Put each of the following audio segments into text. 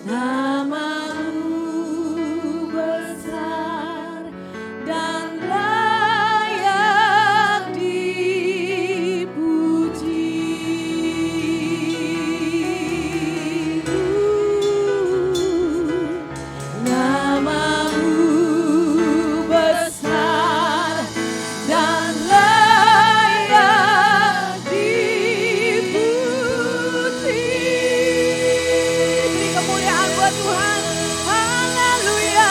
Namamu besar dan layak dipuji. Namamu besar dan layak dipuji. Beri kemuliaan buat Tuhan. Haleluya.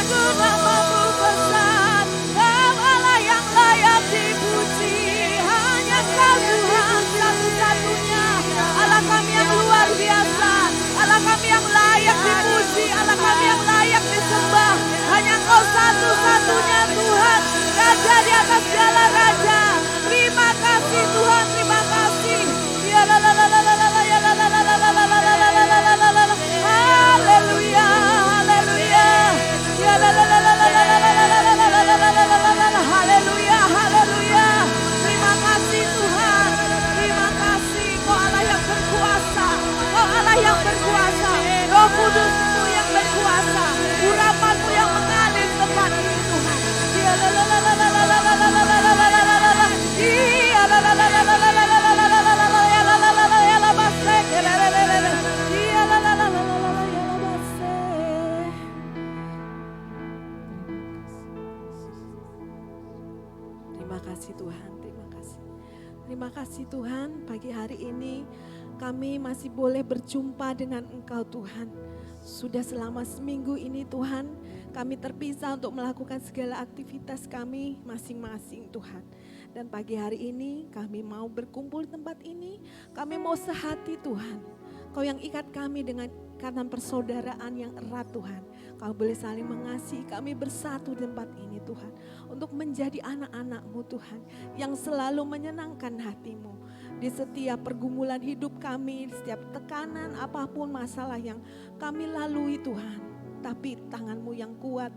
Sungguh namamu besar, Kau Allah yang layak dipuji. Hanya Kau Tuhan satu-satunya, Allah kami yang luar biasa, Allah kami yang layak dipuji, Allah kami yang layak disembah. Hanya Kau satu-satunya Tuhan, Raja di atas segala raja. Terima kasih Tuhan, terima kasih. Haleluya, haleluya. Haleluya, haleluya. Terima kasih Tuhan, terima kasih. Kau Allah yang berkuasa, Kau Allah yang berkuasa. Roh Kudus-Mu yang berkuasa, urapan-Mu yang mengalir tempat ini Tuhan. Terima kasih Tuhan, terima kasih. Terima kasih Tuhan, pagi hari ini kami masih boleh berjumpa dengan Engkau Tuhan. Sudah selama seminggu ini Tuhan, kami terpisah untuk melakukan segala aktivitas kami masing-masing Tuhan. Dan pagi hari ini kami mau berkumpul di tempat ini, kami mau sehati Tuhan. Kau yang ikat kami dengan ikatan persaudaraan yang erat Tuhan. Kau boleh saling mengasihi, kami bersatu di tempat ini Tuhan. Untuk menjadi anak-anak-Mu Tuhan, yang selalu menyenangkan hati-Mu. Di setiap pergumulan hidup kami, di setiap tekanan apapun masalah yang kami lalui Tuhan. Tapi tangan-Mu yang kuat,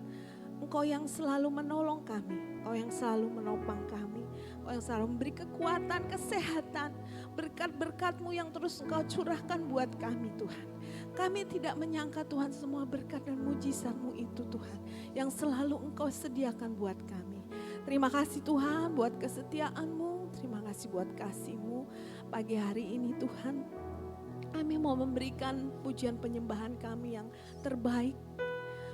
Engkau yang selalu menolong kami, Engkau yang selalu menopang kami, Engkau yang selalu memberi kekuatan, kesehatan, berkat-berkat-Mu yang terus Engkau curahkan buat kami Tuhan. Kami tidak menyangka Tuhan semua berkat dan mujizat-Mu itu Tuhan, yang selalu Engkau sediakan buat kami. Terima kasih Tuhan buat kesetiaan-Mu, terima kasih buat kasih-Mu. Pagi hari ini Tuhan, kami mau memberikan pujian penyembahan kami yang terbaik.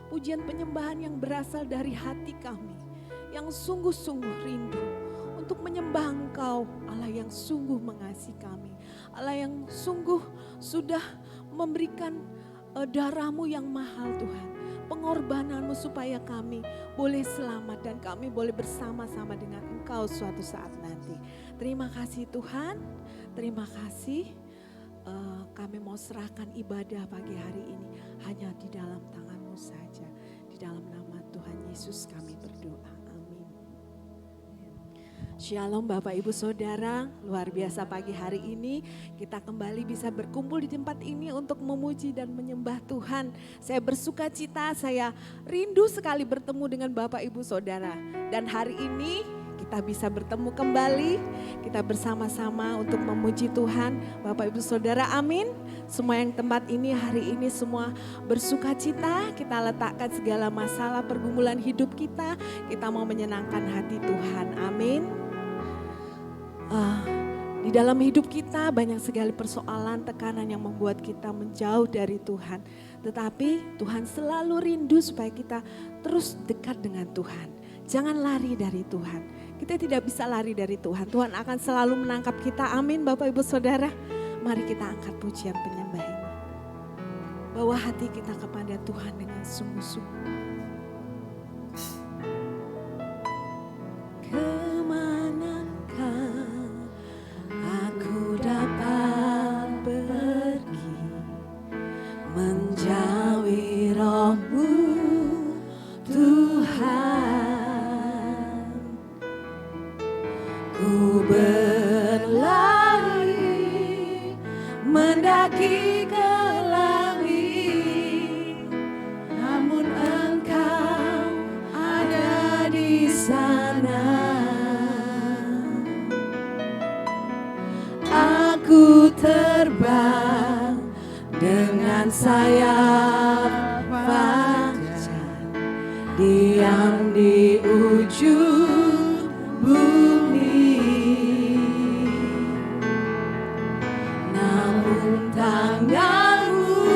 Pujian penyembahan yang berasal dari hati kami, yang sungguh-sungguh rindu untuk menyembah Engkau, Allah yang sungguh mengasihi kami, Allah yang sungguh sudah memberikan darah-Mu yang mahal Tuhan, pengorbanan-Mu supaya kami boleh selamat dan kami boleh bersama-sama dengan Engkau suatu saat nanti. Terima kasih Tuhan, terima kasih. Kami mau serahkan ibadah pagi hari ini hanya di dalam tangan-Mu saja. Di dalam nama Tuhan Yesus kami berdoa. Amin. Shalom Bapak Ibu Saudara, luar biasa pagi hari ini kita kembali bisa berkumpul di tempat ini untuk memuji dan menyembah Tuhan. Saya bersuka cita, saya rindu sekali bertemu dengan Bapak Ibu Saudara. Dan hari ini kita bisa bertemu kembali, kita bersama-sama untuk memuji Tuhan. Bapak Ibu Saudara, amin. Semua yang tempat ini hari ini semua bersuka cita, kita letakkan segala masalah pergumulan hidup kita mau menyenangkan hati Tuhan, amin. Di dalam hidup kita banyak sekali persoalan, tekanan yang membuat kita menjauh dari Tuhan. Tetapi Tuhan selalu rindu supaya kita terus dekat dengan Tuhan. Jangan lari dari Tuhan. Kita tidak bisa lari dari Tuhan. Tuhan akan selalu menangkap kita. Amin Bapak Ibu Saudara. Mari kita angkat pujian penyembah ini. Bawa hati kita kepada Tuhan dengan sungguh-sungguh. Kemanakah aku dapat pergi menjauhi Roh-Mu Tuhan. Ku berlari mendaki ke langit, namun Engkau ada di sana. sayap fajar, diam di ujung bumi. Namun tanganmu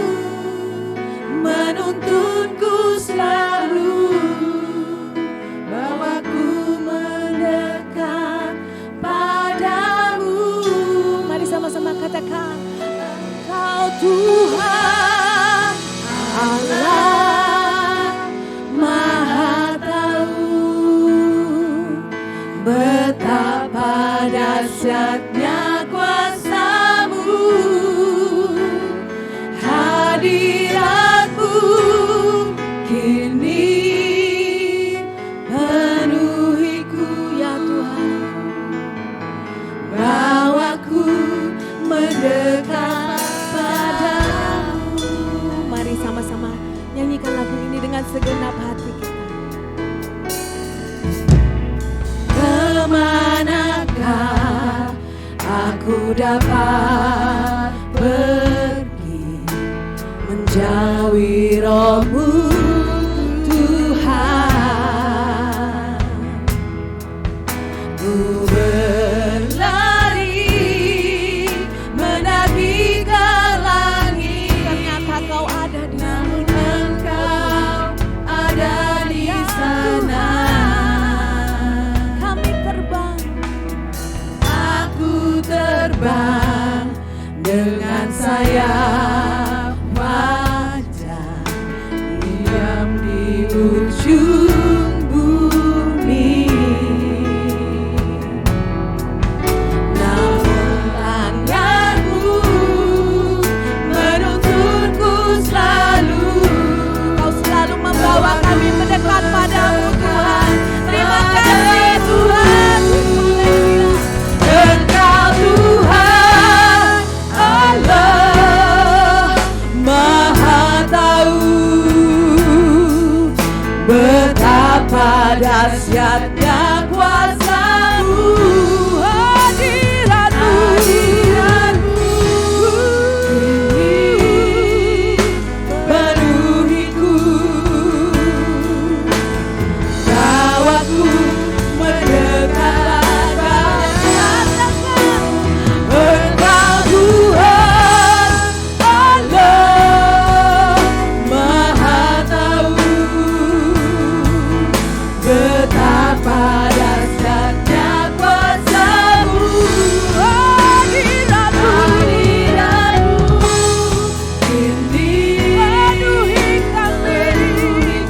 menuntunku selalu, bawaku mendekat padamu. Mari sama-sama katakan, Engkau Tuhan Allah Maha Tahu, betapa dahsyatnya kuasa-Mu, hadirat-Mu kini penuhiku ya Tuhan, bawaku mendekat padamu. Mari sama-sama nyanyikan lagu ini dengan segenap hati kita. Kemanakah aku dapat pergi menjauhi Roh-Mu Tuhan? Ku berlari mendaki ke langit, ternyata Kau ada di sana. Engkau ada di sana. Kami terbang, aku terbang dengan sayap fajar, diam di ujung bumi. Namun tanganmu menuntunku selalu, Kau selalu membawa kami mendekat padamu Tuhan. Terima kasih Tuhan. Engkau Tuhan Allah Maha Tahu, betapa dahsyatnya kuasa-Mu, hadirat-Mu kini penuhiku, bawaku mendekat padamu. Engkau Tuhan Allah Maha Tahu, betapa dahsyatnya kuasa-Mu, hadirat-Mu kini penuhi kami,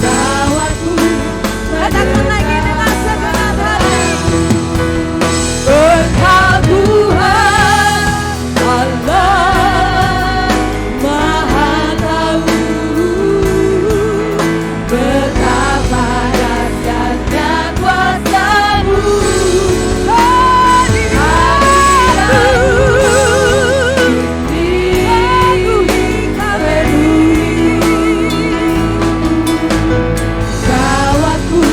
bawaku. Katakan lagi dengan segenap hati. Engkau Tuhan Allah Maha Tahu, betapa dahsyatnya kuasa-Mu, hadirat-Mu kini bawaku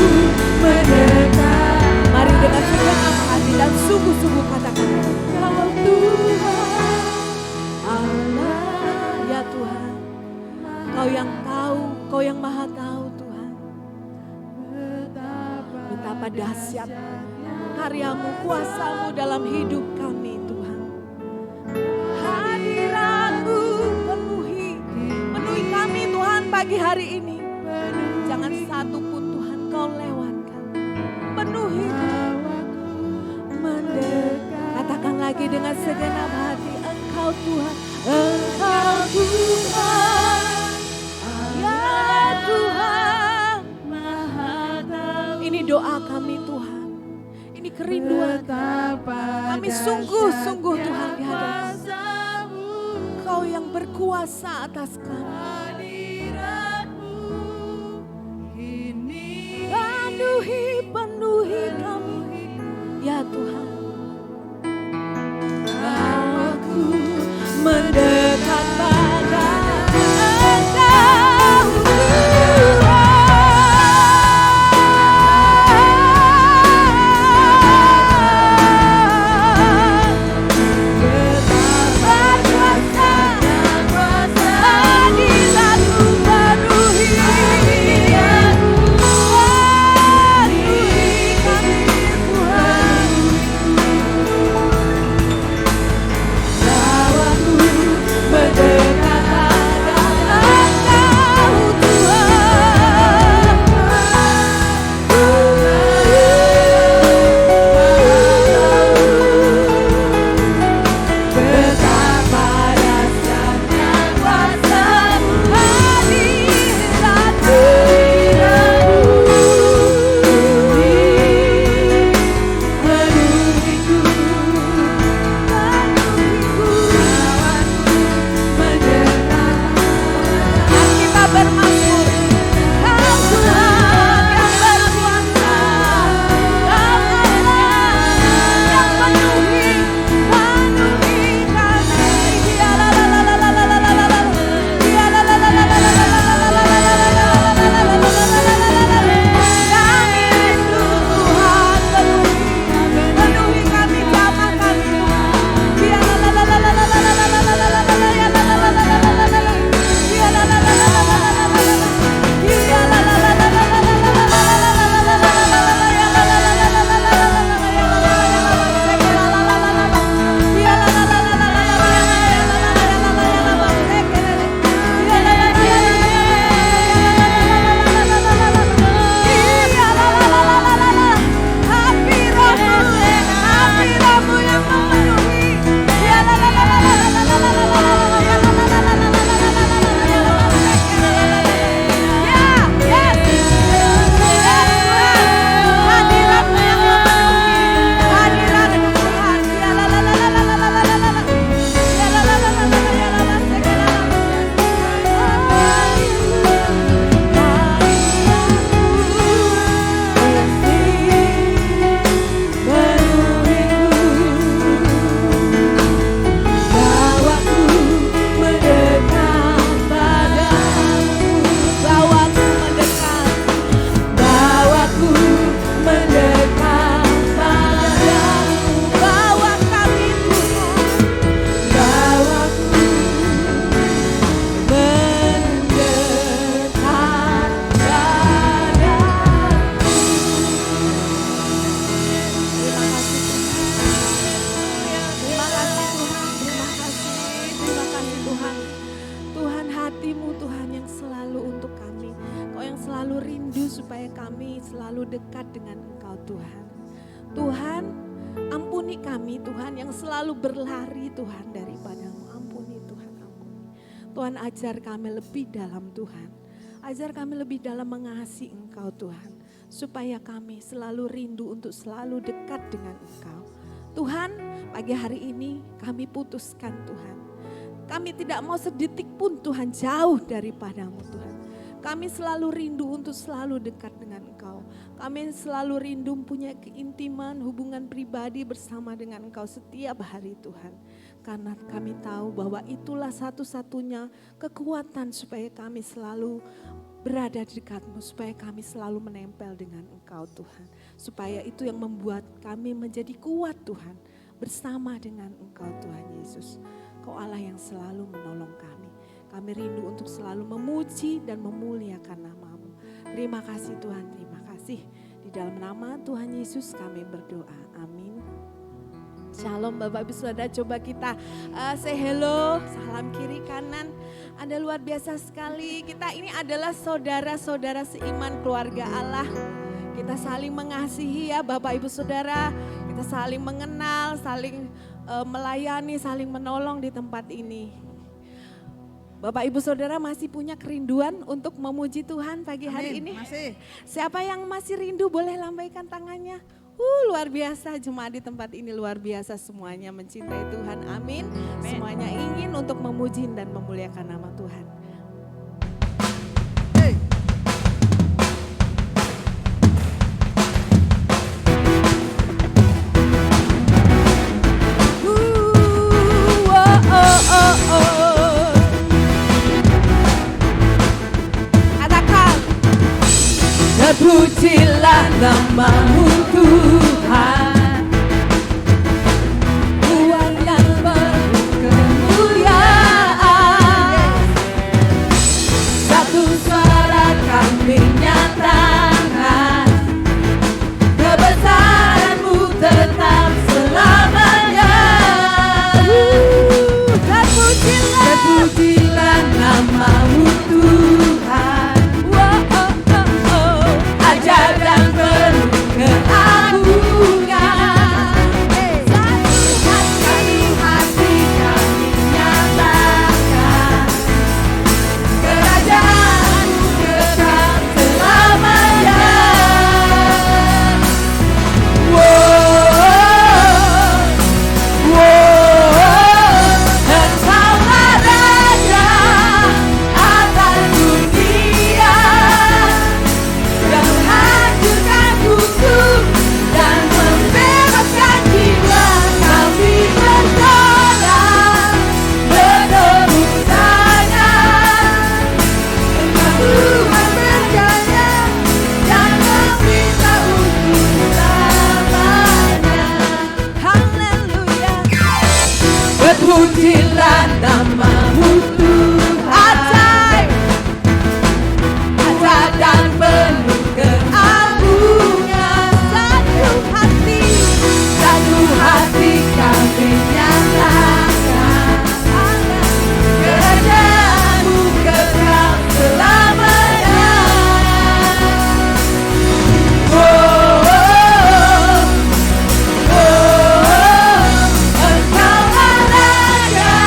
mendekat. Mari dengan segenap hati dan sungguh-sungguh katakan, Engkau Tuhan Allah ya Tuhan. Kau yang tahu, Kau yang Maha Tahu Tuhan, betapa dahsyat karya-Mu, kuasa-Mu dalam hidup kami Tuhan. Hadirat-Mu penuhi kami Tuhan pagi hari ini. Jangan satu pun Tuhan Kau lewatkan. Penuhi mendekat. Katakan lagi dengan segenap hati, Engkau Tuhan, Engkau Tuhan, ya Tuhan Maha Tahu. Ini doa kami Tuhan, ini kerinduan kami sungguh-sungguh Tuhan di hadapan-Mu. Kau yang berkuasa atas kami. Penuhi kami ya Tuhan, bawaku mendekat pada Engkau Tuhan. selalu dekat dengan Engkau Tuhan. Tuhan, ampuni kami Tuhan yang selalu berlari Tuhan daripada-Mu. Ampuni Tuhan, ampuni. Tuhan ajar kami lebih dalam Tuhan. Ajar kami lebih dalam mengasihi Engkau Tuhan. Supaya kami selalu rindu untuk selalu dekat dengan Engkau. Tuhan, pagi hari ini kami putuskan Tuhan. Kami tidak mau sedetik pun Tuhan jauh daripada-Mu Tuhan. Kami selalu rindu untuk selalu dekat dengan Engkau. Kami selalu rindu punya keintiman, hubungan pribadi bersama dengan Engkau setiap hari Tuhan. Karena kami tahu bahwa itulah satu-satunya kekuatan supaya kami selalu berada di dekat-Mu, supaya kami selalu menempel dengan Engkau Tuhan. Supaya itu yang membuat kami menjadi kuat Tuhan, bersama dengan Engkau Tuhan Yesus. Kau Allah yang selalu menolong kami. Kami rindu untuk selalu memuji dan memuliakan nama-Mu. Terima kasih Tuhan, terima kasih. Di dalam nama Tuhan Yesus kami berdoa, amin. Shalom Bapak Ibu Saudara, coba kita say hello, salam kiri kanan. Anda luar biasa sekali, kita ini adalah saudara-saudara seiman keluarga Allah. Kita saling mengasihi ya Bapak Ibu Saudara, kita saling mengenal, saling melayani, saling menolong di tempat ini. Bapak Ibu Saudara masih punya kerinduan untuk memuji Tuhan pagi hari ini? Masih. Siapa yang masih rindu boleh lambaikan tangannya. Luar biasa, jemaat di tempat ini luar biasa, semuanya mencintai Tuhan, amin. Semuanya ingin untuk memuji dan memuliakan nama Tuhan. Hey. Terpujilah nama-Mu Tuhan, Tuhan yang penuh kemuliaan. Satu suara kami nyatakan, kebesaran-Mu tetap selamanya. Terpujilah nama-Mu Tuhan, ajar dan penuh keagungan. Satu hati kami nyatakan, kerajaan-Mu kekal selamanya. Engkaulah Raja atas dunia, yang menghancurkan hukum dan membebaskan jiwa. Kami berdoa, menepuk tangan. Engkau Tuhan berjaya dan meminta untuk selamanya. Haleluya. Terpujilah nama-Mu Tuhan, ajaib dan penuh keagungan. Satu hati kami nyatakan, kerajaan-Mu kekal selamanya. Engkaulah Raja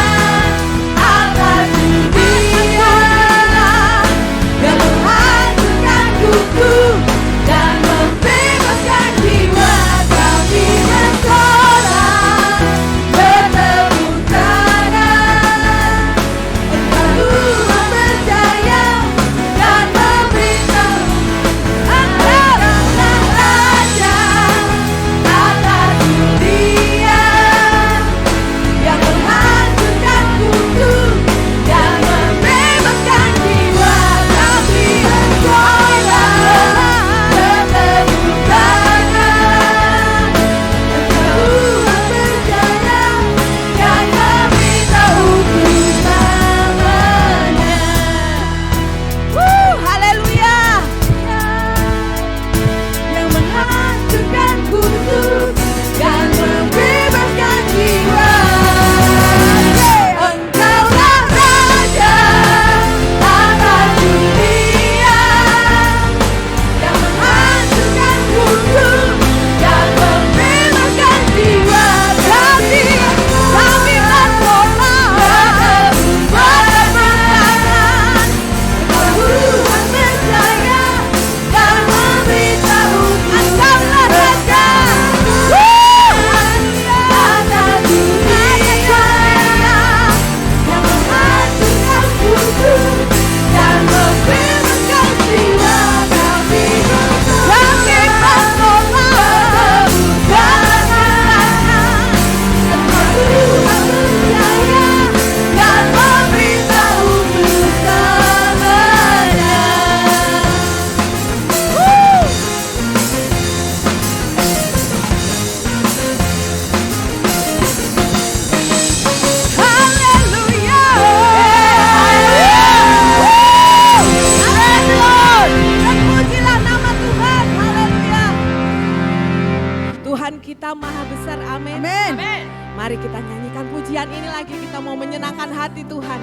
Tuhan kita maha besar, amin. Amin. Mari kita nyanyikan pujian ini lagi, kita mau menyenangkan hati Tuhan.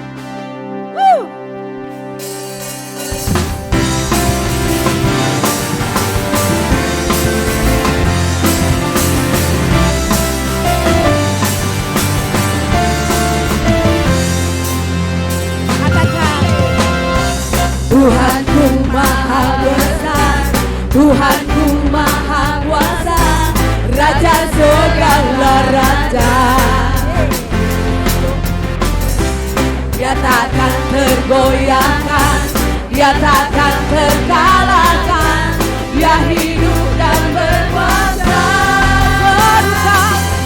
Katakan, Tuhanku maha besar, Tuhanku maha kuasa, Raja segala raja. Dia takkan tergoyahkan, dia takkan terkalahkan, dia hidup dan berkuasa.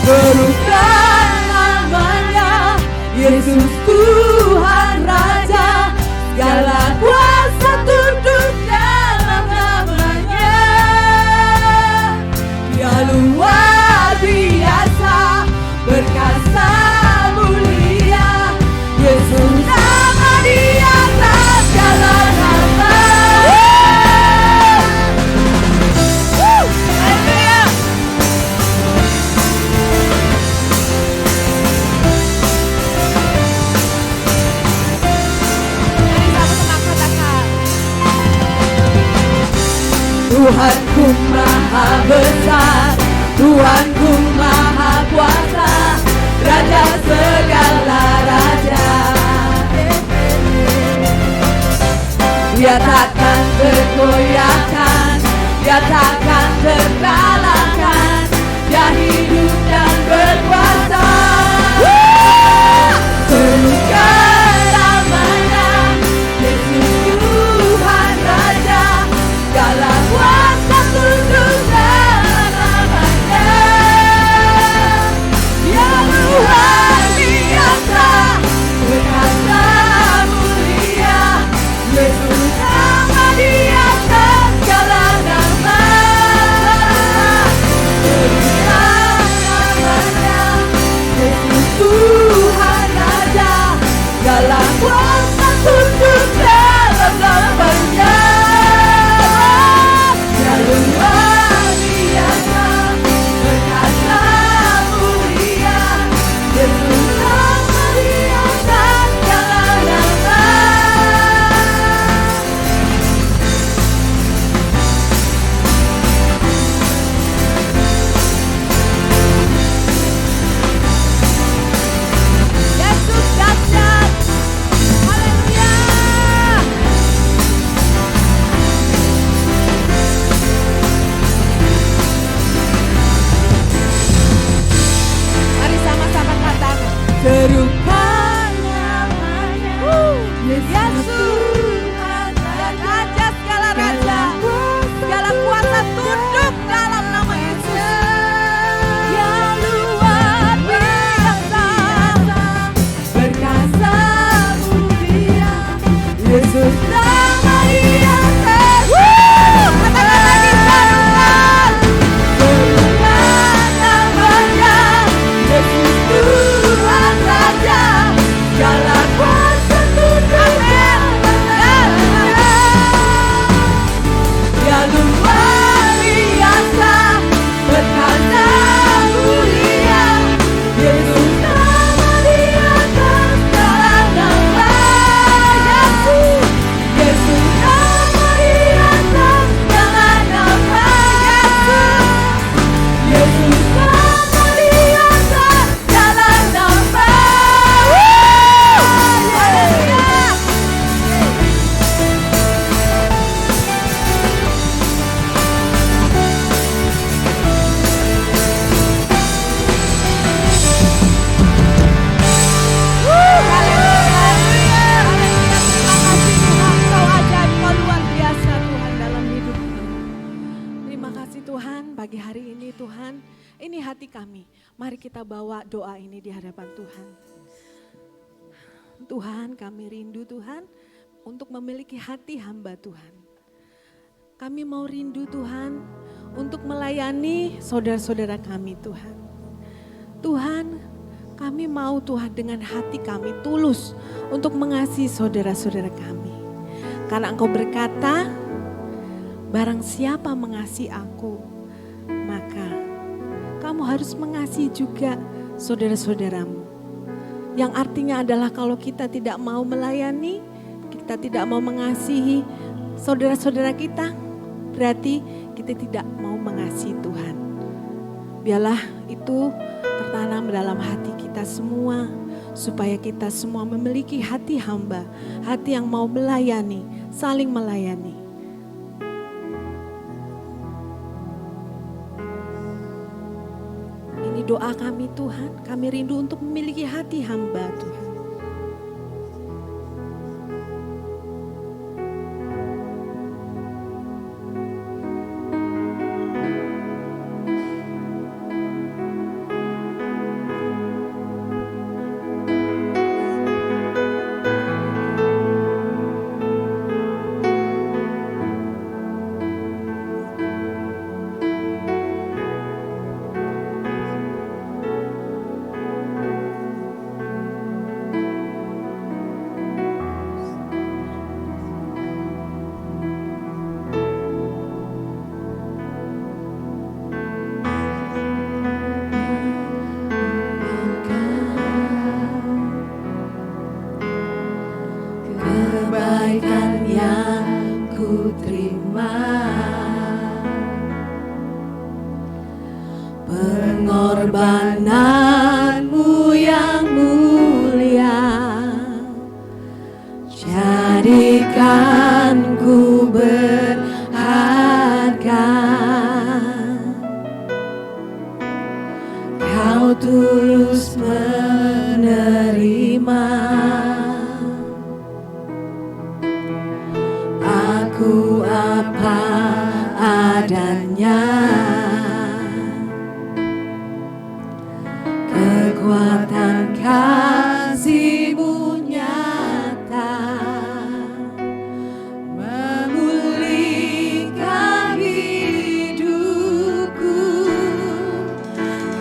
Berukah namanya, Yesus Tuhan Raja, segala kuasa tunduk dalam namanya. Dia luar biasa, berkasa mulia, Yesus nama di atas segala nama. Haleluya. Mari sama-sama katakan, Tuhanku maha besar, Tuhanku maha kuasa, Raja segala raja. Dia takkan tergoyahkan, dia takkan terkalahkan, dia hidup dan berkuasa. Serukan namanya, Yesus Tuhan Raja, segala kuasa tunduk dalam namanya. Dia luar biasa, berkasa mulia, Yesus nama di atas segala nama. Serukan namanya, Yesus Tuhan Raja, segala kuasa tunduk dalam namanya. Dia luar biasa, berkasa mulia, Yesus nama di atas segala nama. Yesus dahsyat, haleluya. Mari sama-sama katakan, serukan namanya, Yesus Tuhan dan Raja segala raja, segala kuasa tunduk dalam nama Yesus. Dia luar biasa, berkasa mulia, Yesus nama di atas. Katakan lagi, serukan. Serukan namanya, Yesus Tuhan Raja, segala kuasa tunduk dalam namanya. Dia luar biasa, berkasa mulia, Yesus nama di atas segala nama. Yesus, Yesus nama di atas segala nama. Yesus, Yesus nama di atas segala nama. Haleluya. Terima kasih Tuhan, pagi hari ini Tuhan, ini hati kami. Mari kita bawa doa ini di hadapan Tuhan. Tuhan, kami rindu Tuhan untuk memiliki hati hamba Tuhan. Kami mau rindu Tuhan untuk melayani saudara-saudara kami Tuhan. Tuhan, kami mau Tuhan dengan hati kami tulus untuk mengasihi saudara-saudara kami. Karena Engkau berkata, barang siapa mengasihi aku, maka kamu harus mengasihi juga saudara-saudaramu. Yang artinya adalah kalau kita tidak mau melayani, kita tidak mau mengasihi saudara-saudara kita, berarti kita tidak mau mengasihi Tuhan. Biarlah itu tertanam dalam hati kita semua, supaya kita semua memiliki hati hamba, hati yang mau melayani, saling melayani. Ini doa kami Tuhan, kami rindu untuk memiliki hati hamba Tuhan. Kebaikan yang ku terima, pengorbananmu yang mulia, jadikan ku berharga. Kau tulus menerima aku apa adanya. Kekuatan kasih-Mu nyata, memulihkan hidupku.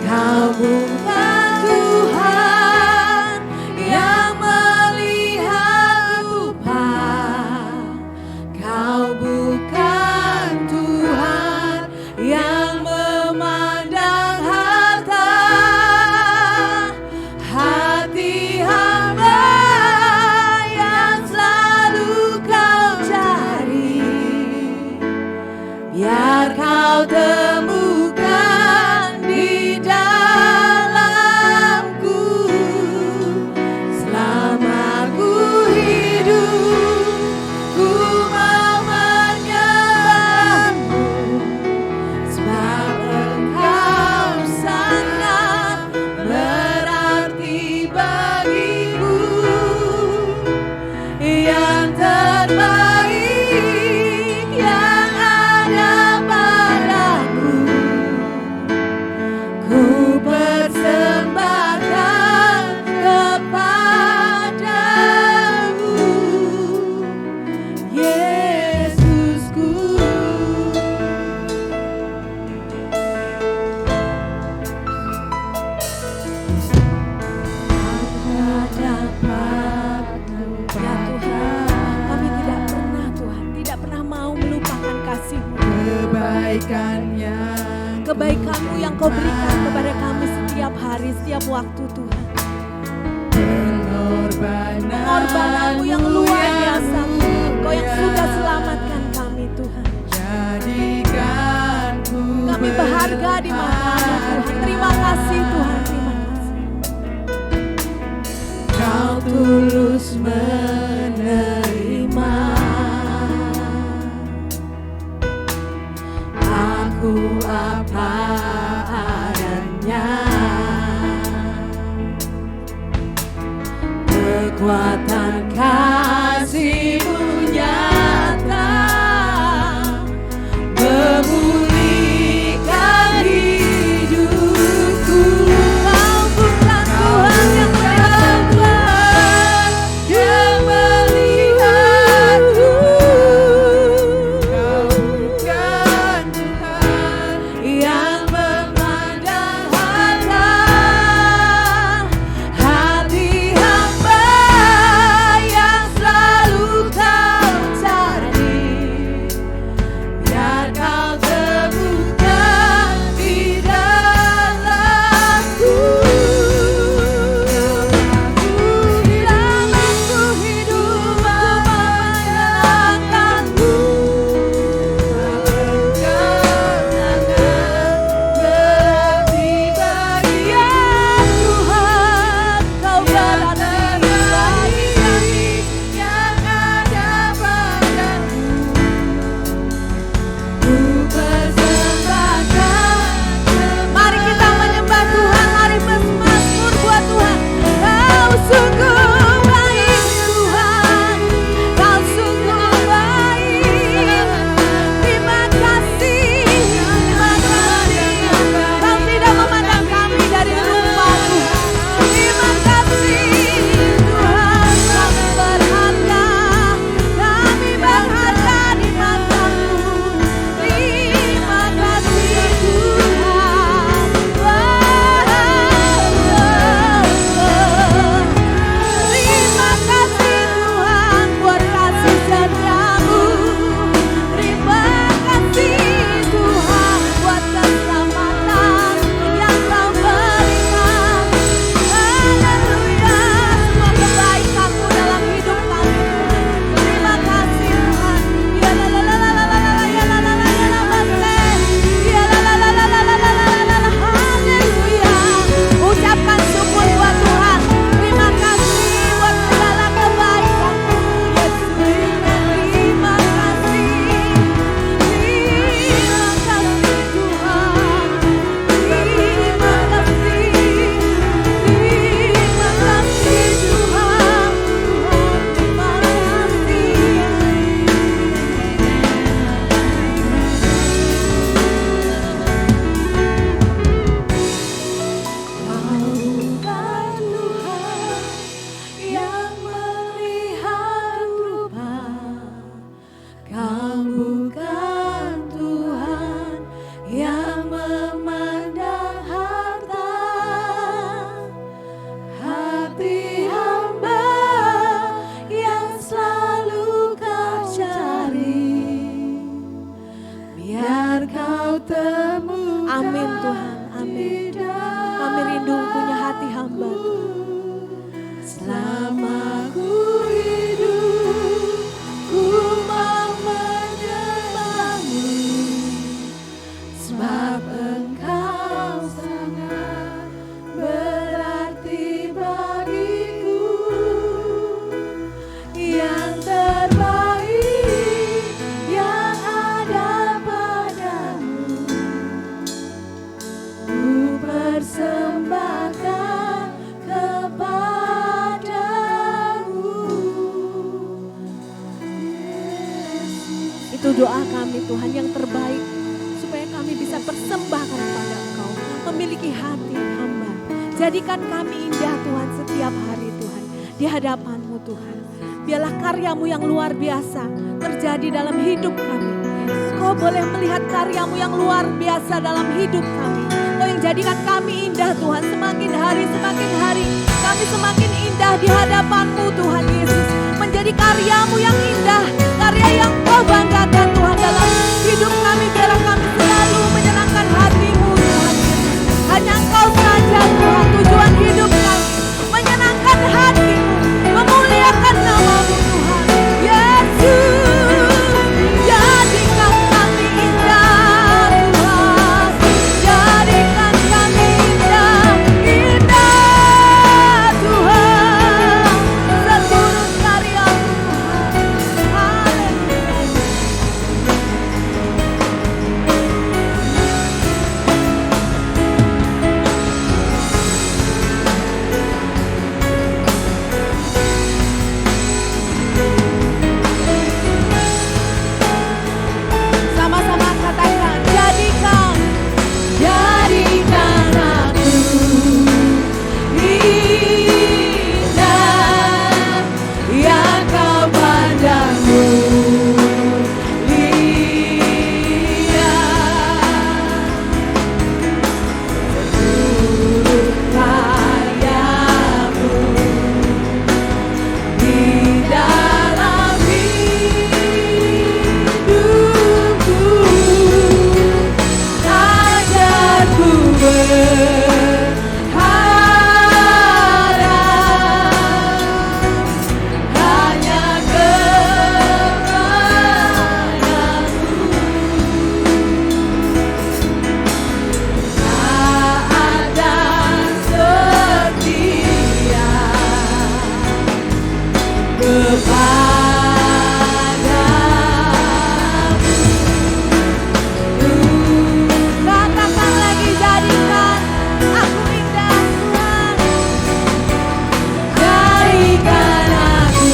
Kau bukan Tuhan yang melihat rupa, Kau bukan Tuhan yang memandang harta. Hati hamba yang selalu Kau cari, biar Kau temukan di dalamku. Selama ku hidup, ku mau menyembah-Mu, sebab Engkau sangat berarti bagiku. Yang terbaik yang ada padaku, ku persembahkan kepadamu, Yesusku. Ya Tuhan, kami tidak pernah mau melupakan kasih-Mu, kebaikan-Mu yang Kau berikan kepada kami setiap hari, setiap waktu Tuhan. Pengorbanan-Mu yang luar biasa Tuhan, Kau yang sudah selamatkan kami Tuhan. Kami berharga di mata-Mu Tuhan. Terima kasih Tuhan, terima kasih. Kau tulus menerima aku apa adanya. Kekuatan kasih-Mu nyata, memulihkan hidupku. Kau bukan Tuhan yang melihatku, Kau bukan Tuhan yang memandang harta. Hati hamba yang Amin Tuhan, amin. Kami rindu punya hati hamba Tuhan. Selama ku hidup, ku mau menyembahmu, sebab Engkau sangat berarti bagiku. Yang terbaik yang ada padamu, ku persembahkan kepadamu. Itu doa kami Tuhan, yang terbaik supaya kami bisa persembahkan kepada Engkau, memiliki hati hamba. Jadikan kami indah Tuhan setiap hari Tuhan di hadapan-Mu Tuhan. Biarlah karya-Mu yang luar biasa terjadi dalam hidup kami. Kau boleh melihat karya-Mu yang luar biasa dalam hidup kami. Kau yang jadikan kami indah Tuhan, semakin hari kami semakin indah di hadapan-Mu Tuhan Yesus. Menjadi karya-Mu yang indah, karya yang Kau banggakan Tuhan dalam hidup kami. Biarlah kami selalu menyenangkan hati-Mu Tuhan Yesus. Hanya Engkau saja Tuhan tujuan hidup kami, menyenangkan hati-Mu, memuliakan nama-Mu Tuhan Yesus. Jadikan kami indah Tuhan, jadikan kami indah, indah Tuhan, seturut karya-Mu Tuhan. Haleluya. Sama-sama katakan, jadikan aku indah, yang Kau pandangmu karya-Mu di dalam hidupku. Ajarku berharap hanya kepadamu. Taat dan setia kepadamu. Katakan lagi, jadikan aku indah Tuhan. Jadikan aku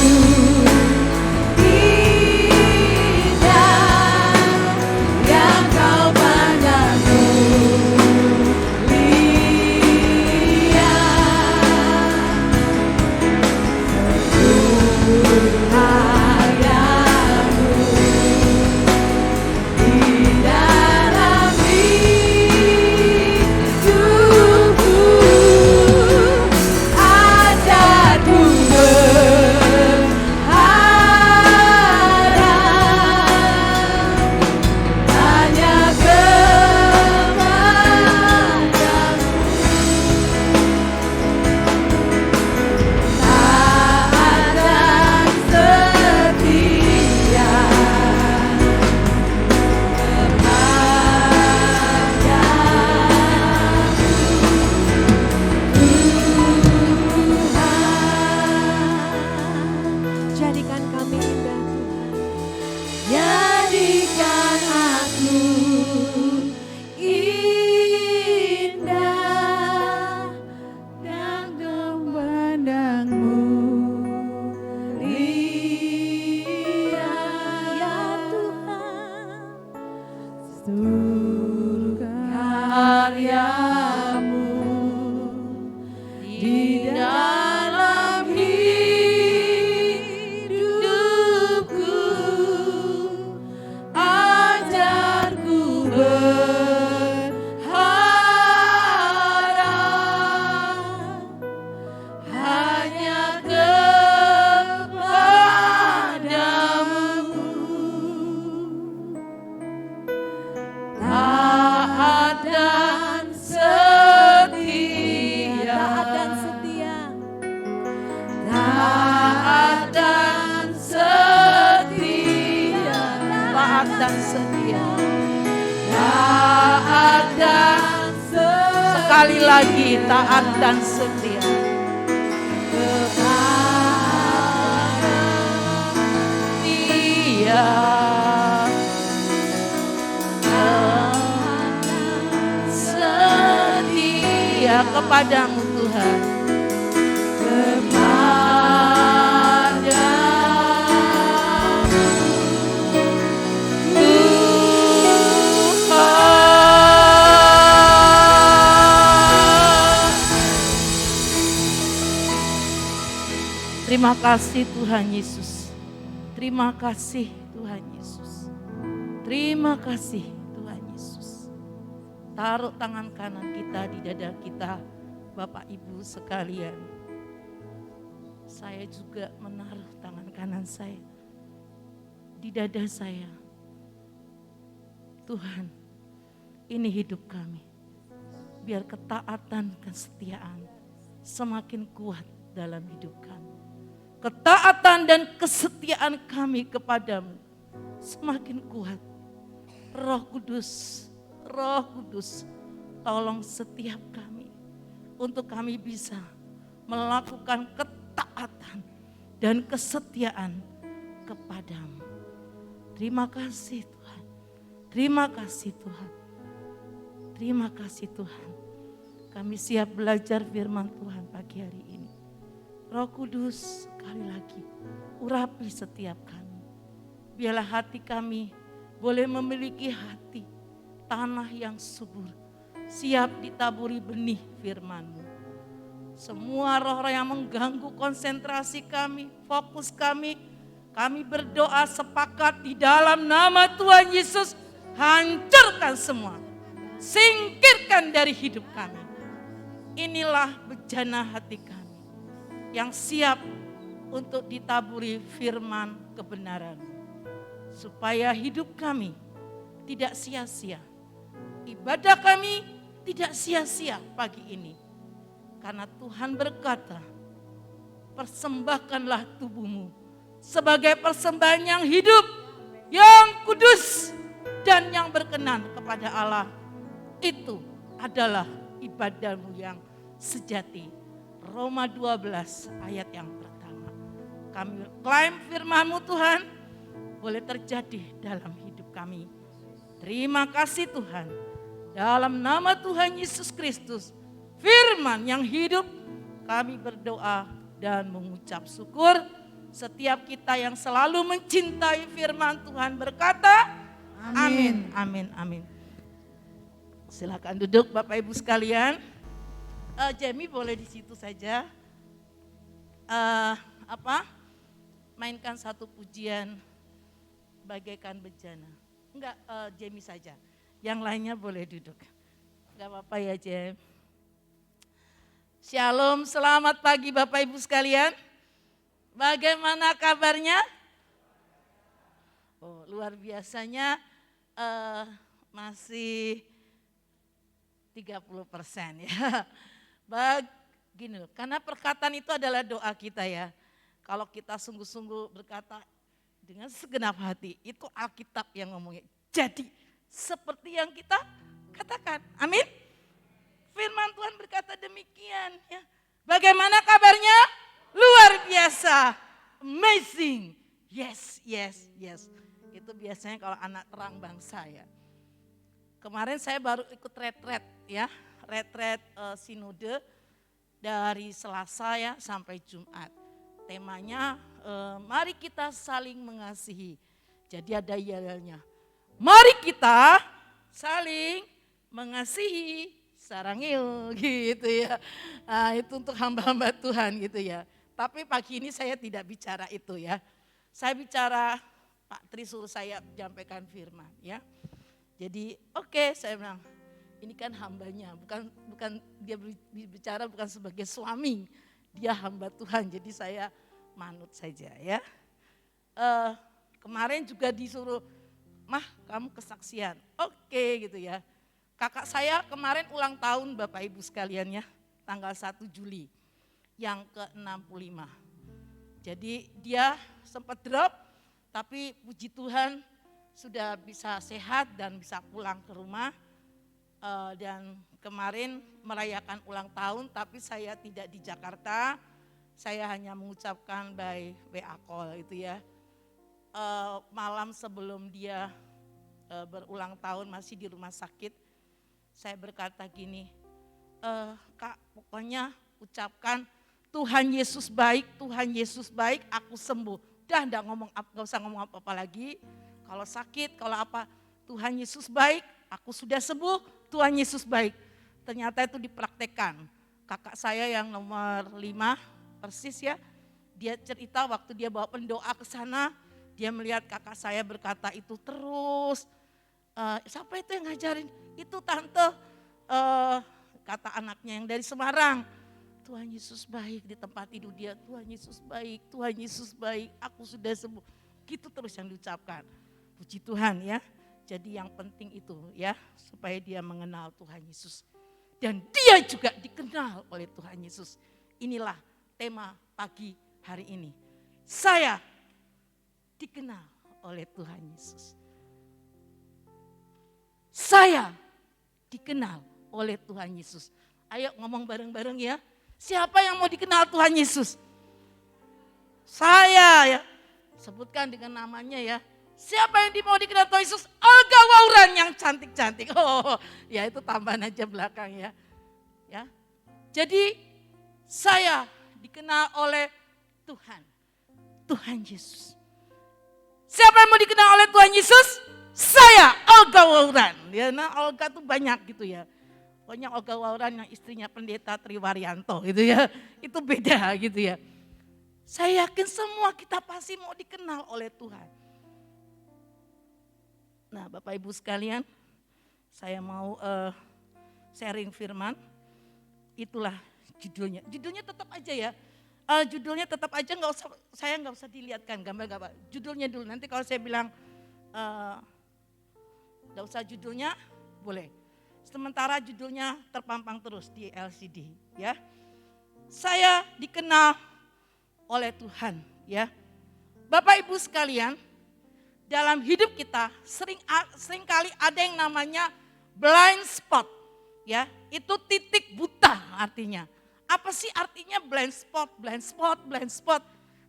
indah, yang Kau pandangmu karya-Mu di dalam hidupku. Ajarku berharap hanya kepadamu. Taat dan setia kepadamu. Jadikan kami indah Tuhan. Jadikan aku indah, dan memandangmu ria ya Tuhan. Seluruh karya-Mu di dalam hidupku. Ajarku berharap hanya kepadamu. sekali lagi taat dan setia. Dia setia kepadamu Tuhan. Terima kasih Tuhan Yesus. Terima kasih Tuhan Yesus. Terima kasih Tuhan Yesus. Taruh tangan kanan kita di dada kita, Bapak Ibu sekalian. Saya juga menaruh tangan kanan saya di dada saya. Tuhan, ini hidup kami. Biar ketaatan, kesetiaan semakin kuat dalam hidup kami. Ketaatan dan kesetiaan kami kepadamu semakin kuat. Roh Kudus, tolong setiap kami untuk kami bisa melakukan ketaatan dan kesetiaan kepadamu. Terima kasih Tuhan, terima kasih Tuhan, terima kasih Tuhan. Kami siap belajar firman Tuhan pagi hari ini. Roh Kudus, sekali lagi urapi setiap kami. Biarlah hati kami boleh memiliki hati tanah yang subur, siap ditaburi benih firman-Mu. Semua roh-roh yang mengganggu konsentrasi kami, fokus kami berdoa sepakat di dalam nama Tuhan Yesus, hancurkan semua, singkirkan dari hidup kami. Inilah bejana hati kami yang siap untuk ditaburi firman kebenaran. Supaya hidup kami tidak sia-sia. Ibadah kami tidak sia-sia pagi ini. Karena Tuhan berkata, persembahkanlah tubuhmu sebagai persembahan yang hidup, yang kudus, dan yang berkenan kepada Allah. Itu adalah ibadahmu yang sejati. Roma 12 ayat yang pertama. Kami klaim firman-Mu Tuhan boleh terjadi dalam hidup kami. Terima kasih Tuhan. Dalam nama Tuhan Yesus Kristus, firman yang hidup, kami berdoa dan mengucap syukur. Setiap kita yang selalu mencintai firman Tuhan berkata, amin, amin, amin. Silakan duduk Bapak Ibu sekalian. Jamie boleh di situ saja. Mainkan satu pujian bagaikan bejana. Enggak, Jamie saja. Yang lainnya boleh duduk. Enggak apa-apa ya Jem. Shalom, selamat pagi Bapak Ibu sekalian. Bagaimana kabarnya? Oh, luar biasanya masih 30% ya. Begini loh, karena perkataan itu adalah doa kita ya. Kalau kita sungguh-sungguh berkata dengan segenap hati, itu Alkitab yang ngomongnya. Jadi seperti yang kita katakan, amin. Firman Tuhan berkata demikian ya. Bagaimana kabarnya? Luar biasa, amazing, yes. Itu biasanya kalau anak terang bangsa ya. Kemarin saya baru ikut retret ya. Retret sinode dari Selasa ya sampai Jumat. Temanya mari kita saling mengasihi. Jadi ada yel-yelnya. Mari kita saling mengasihi sarangil gitu ya. Nah, itu untuk hamba-hamba Tuhan gitu ya. Tapi pagi ini saya tidak bicara itu ya. Saya bicara Pak Tri suruh saya menyampaikan firman ya. Jadi oke, saya bilang ini kan hambanya, bukan dia bicara bukan sebagai suami, dia hamba Tuhan, jadi saya manut saja ya. Kemarin juga disuruh, mah kamu kesaksian, oke gitu ya. Kakak saya kemarin ulang tahun Bapak Ibu sekalian ya, tanggal 1 Juli yang ke-65. Jadi dia sempat drop, tapi puji Tuhan sudah bisa sehat dan bisa pulang ke rumah. Dan kemarin merayakan ulang tahun, tapi saya tidak di Jakarta. Saya hanya mengucapkan by WA call itu ya. Malam sebelum dia berulang tahun masih di rumah sakit, saya berkata gini, Kak, pokoknya ucapkan Tuhan Yesus baik, Tuhan Yesus baik, aku sembuh. Dah enggak usah ngomong apa-apa lagi. Kalau sakit, kalau apa, Tuhan Yesus baik, aku sudah sembuh, Tuhan Yesus baik. Ternyata itu dipraktekkan. Kakak saya yang nomor 5 persis ya, dia cerita waktu dia bawa pendoa ke sana, dia melihat kakak saya berkata itu terus. Siapa itu yang ngajarin? Itu tante, kata anaknya yang dari Semarang. Tuhan Yesus baik, di tempat tidur dia, Tuhan Yesus baik, Tuhan Yesus baik, aku sudah sembuh. Gitu terus yang diucapkan. Puji Tuhan ya. Jadi yang penting itu ya, supaya dia mengenal Tuhan Yesus. Dan dia juga dikenal oleh Tuhan Yesus. Inilah tema pagi hari ini. Saya dikenal oleh Tuhan Yesus. Saya dikenal oleh Tuhan Yesus. Ayo ngomong bareng-bareng ya. Siapa yang mau dikenal Tuhan Yesus? Saya ya. Sebutkan dengan namanya ya. Siapa yang mau dikenal Tuhan Yesus? Olga Wauran yang cantik-cantik. Oh, ya itu tambahan aja belakang ya. Ya. Jadi saya dikenal oleh Tuhan. Tuhan Yesus. Siapa yang mau dikenal oleh Tuhan Yesus? Saya, Olga Wauran. Ya, nah Olga tuh banyak gitu ya. Pokoknya Olga Wauran yang istrinya pendeta Triwaryanto gitu ya. Itu beda gitu ya. Saya yakin semua kita pasti mau dikenal oleh Tuhan. Nah Bapak Ibu sekalian, saya mau sharing firman. Itulah judulnya. Judulnya tetap aja ya. Judulnya tetap aja saya nggak usah dilihatkan gambar-gambar. Judulnya dulu, nanti kalau saya bilang nggak usah judulnya, boleh. Sementara judulnya terpampang terus di LCD ya. Saya dikenal oleh Tuhan ya. Bapak Ibu sekalian, dalam hidup kita sering kali ada yang namanya blind spot ya. Itu titik buta artinya. Apa sih artinya blind spot? Blind spot, blind spot.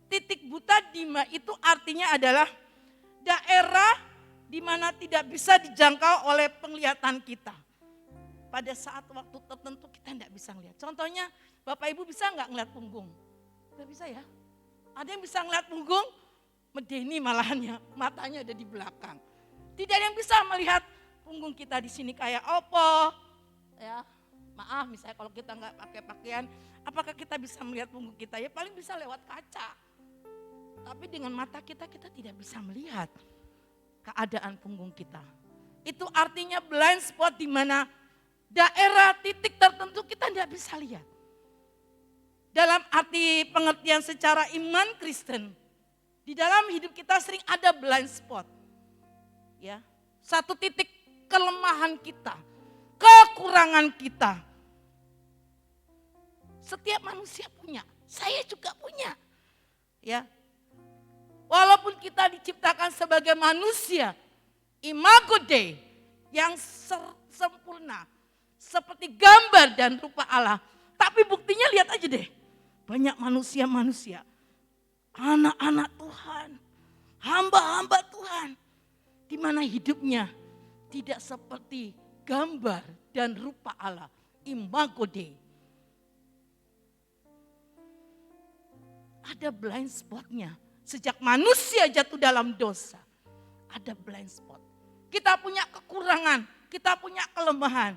Titik buta itu artinya adalah daerah di mana tidak bisa dijangkau oleh penglihatan kita. Pada saat waktu tertentu kita tidak bisa ngelihat. Contohnya Bapak Ibu bisa nggak ngeliat punggung? Nggak bisa ya. Ada yang bisa ngeliat punggung? Medeni malahannya, matanya ada di belakang. Tidak ada yang bisa melihat punggung kita di sini kayak apa. Ya, maaf misalnya kalau kita nggak pakai pakaian, apakah kita bisa melihat punggung kita? Ya paling bisa lewat kaca. Tapi dengan mata kita tidak bisa melihat keadaan punggung kita. Itu artinya blind spot di mana daerah titik tertentu kita tidak bisa lihat. Dalam arti pengertian secara iman Kristen, di dalam hidup kita sering ada blind spot. Ya, satu titik kelemahan kita, kekurangan kita. Setiap manusia punya, saya juga punya. Ya. Walaupun kita diciptakan sebagai manusia, imago Dei yang sempurna, seperti gambar dan rupa Allah. Tapi buktinya lihat aja deh, banyak manusia-manusia, anak-anak Tuhan, hamba-hamba Tuhan, di mana hidupnya tidak seperti gambar dan rupa Allah, imago Dei. Ada blind spotnya. Sejak manusia jatuh dalam dosa, ada blind spot. Kita punya kekurangan, kita punya kelemahan.